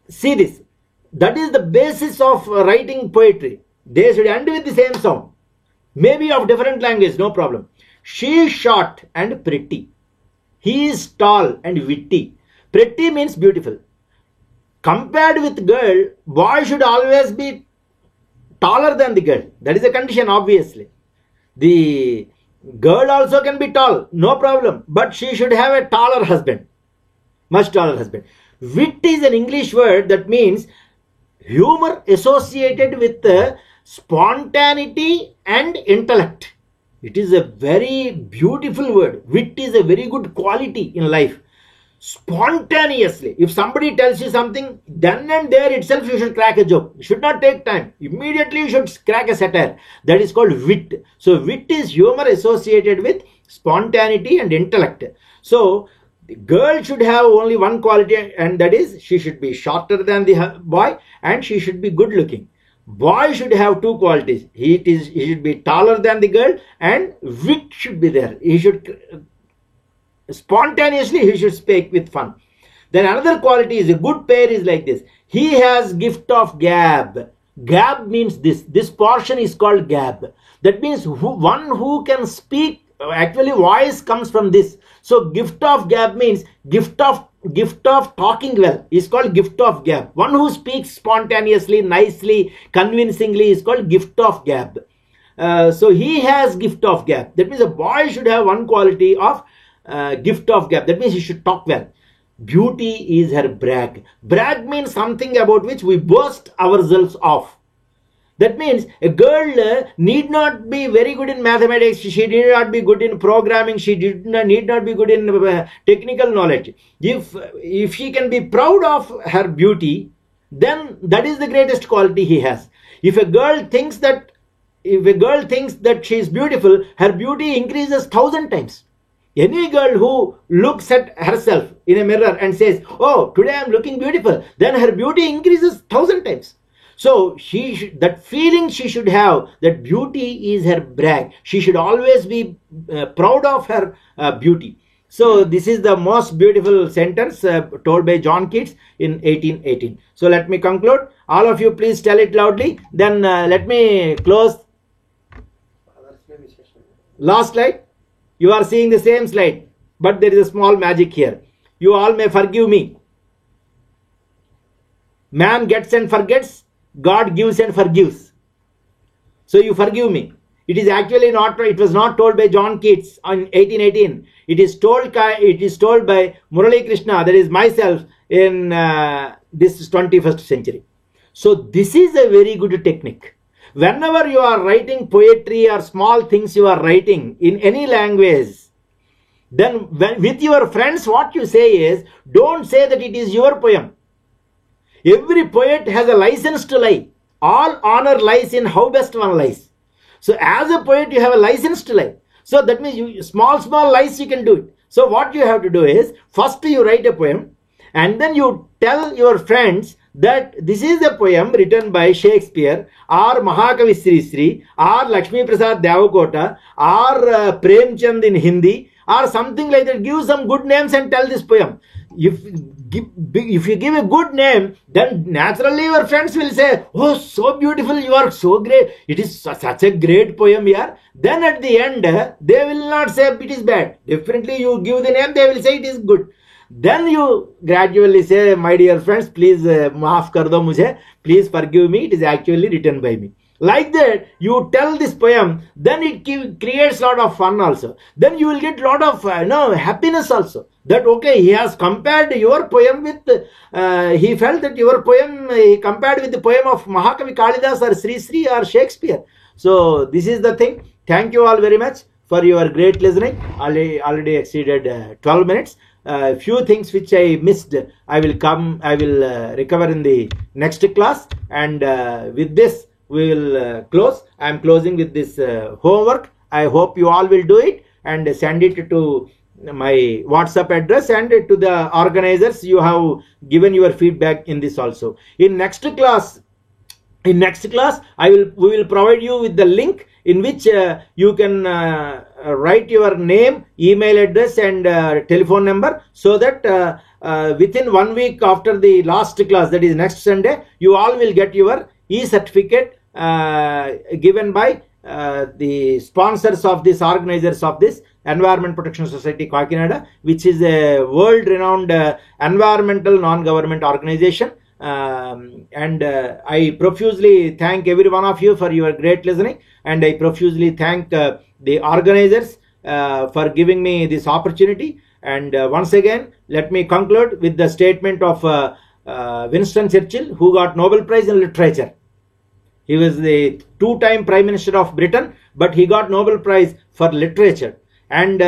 see this. That is the basis of writing poetry. They should end with the same sound. Maybe of different language, no problem. She is short and pretty. He is tall and witty. Pretty means beautiful. Compared with girl, boy should always be taller than the girl. That is a condition, obviously. The girl also can be tall, no problem. But she should have a taller husband. Much taller husband. Wit is an English word that means humor associated with spontaneity and intellect. It is a very beautiful word. Wit is a very good quality in life. Spontaneously, if somebody tells you something, then and there itself you should crack a joke. You should not take time. Immediately you should crack a satire. That is called wit. So wit is humor associated with spontaneity and intellect. So the girl should have only one quality, and that is she should be shorter than the boy and she should be good looking. Boy should have two qualities. He should be taller than the girl and wit should be there. He should spontaneously he should speak with fun. Then another quality is a good pair is like this. He has gift of gab. Gab means this. This portion is called gab. That means one who can speak actually voice comes from this. So gift of gab means gift of talking well is called gift of gab. One who speaks spontaneously, nicely, convincingly is called gift of gab. So he has gift of gab. That means a boy should have one quality of gift of gab. That means he should talk well. Beauty is her brag. Brag means something about which we boast ourselves of. That means a girl need not be very good in mathematics. She need not be good in programming. She need not be good in technical knowledge. If she can be proud of her beauty, then that is the greatest quality he has. If a girl thinks that she is beautiful, her beauty increases 1,000 times. Any girl who looks at herself in a mirror and says, "Oh, today I am looking beautiful," then her beauty increases 1,000 times. So that feeling she should have, that beauty is her brag. She should always be proud of her beauty. So this is the most beautiful sentence told by John Keats in 1818. So let me conclude. All of you please tell it loudly. Then let me close. Last slide. You are seeing the same slide, but there is a small magic here. You all may forgive me. Man gets and forgets. God gives and forgives. So you forgive me. It is actually not. It was not told by John Keats in 1818. It is told by Murali Krishna, that is myself, in this 21st century. So this is a very good technique. Whenever you are writing poetry or small things you are writing in any language, then with your friends what you say is, don't say that it is your poem. Every poet has a license to lie. All honor lies in how best one lies. So as a poet, you have a license to lie. So that means small lies you can do it. So what you have to do is, first you write a poem and then you tell your friends that this is a poem written by Shakespeare or Mahakavi Sri Sri or Lakshmi Prasad Devakota or Premchand in Hindi or something like that. Give some good names and tell this poem. If you give a good name, then naturally your friends will say, "Oh, so beautiful, you are so great. It is such a great poem here." Then at the end, they will not say it is bad. Definitely you give the name, they will say it is good. Then you gradually say, "My dear friends, please maaf kar do mujhe. Please forgive me. It is actually written by me." Like that, you tell this poem, then it creates a lot of fun also. Then you will get a lot of happiness also. That okay, he has compared your poem with, he felt that your poem, he compared with the poem of Mahakavi Kalidas or Sri Sri or Shakespeare. So this is the thing. Thank you all very much for your great listening. Already exceeded 12 minutes. Few things which I missed, I will recover in the next class. And with this, we will close. I am closing with this homework. I hope you all will do it and send it to my WhatsApp address and to the organizers. You have given your feedback in this also. In next class, we will provide you with the link in which you can write your name, email address and telephone number, so that within 1 week after the last class, that is next Sunday, you all will get your e-certificate given by the sponsors of this, organizers of this Environment Protection Society Kakinada, which is a world renowned environmental non-government organization. And I profusely thank every one of you for your great listening, and I profusely thank the organizers for giving me this opportunity. And once again, let me conclude with the statement of Winston Churchill, who got Nobel Prize in Literature. He was the 2-time Prime Minister of Britain, but he got Nobel Prize for Literature. And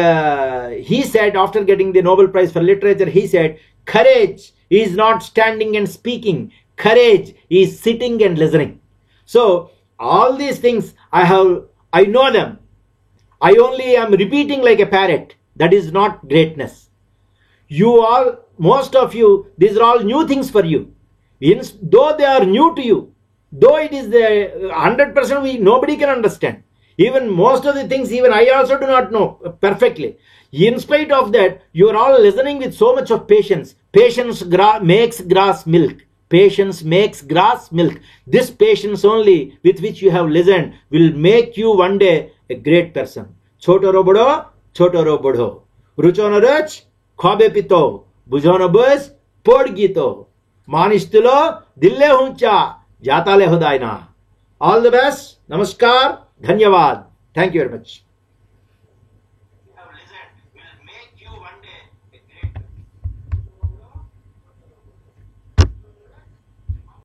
he said, after getting the Nobel Prize for Literature, he said, "Courage is not standing and speaking. Courage is sitting and listening." So all these things, I know them. I only am repeating like a parrot. That is not greatness. You all, most of you, these are all new things for you. Though they are new to you, though it is the 100% nobody can understand. Even most of the things, even I also do not know perfectly. In spite of that, you are all listening with so much of patience. Patience makes grass milk. Patience makes grass milk. This patience only with which you have listened will make you one day a great person. छोटो रो बड़ो रुचो न रच ख्वाबे पितो बुझो न बुझ पोड़ गीतो मानिस्तुलो दिल्ले हुंचा जाताले हुदायना. All the best. Namaskar. Dhanyavad. Thank you very much.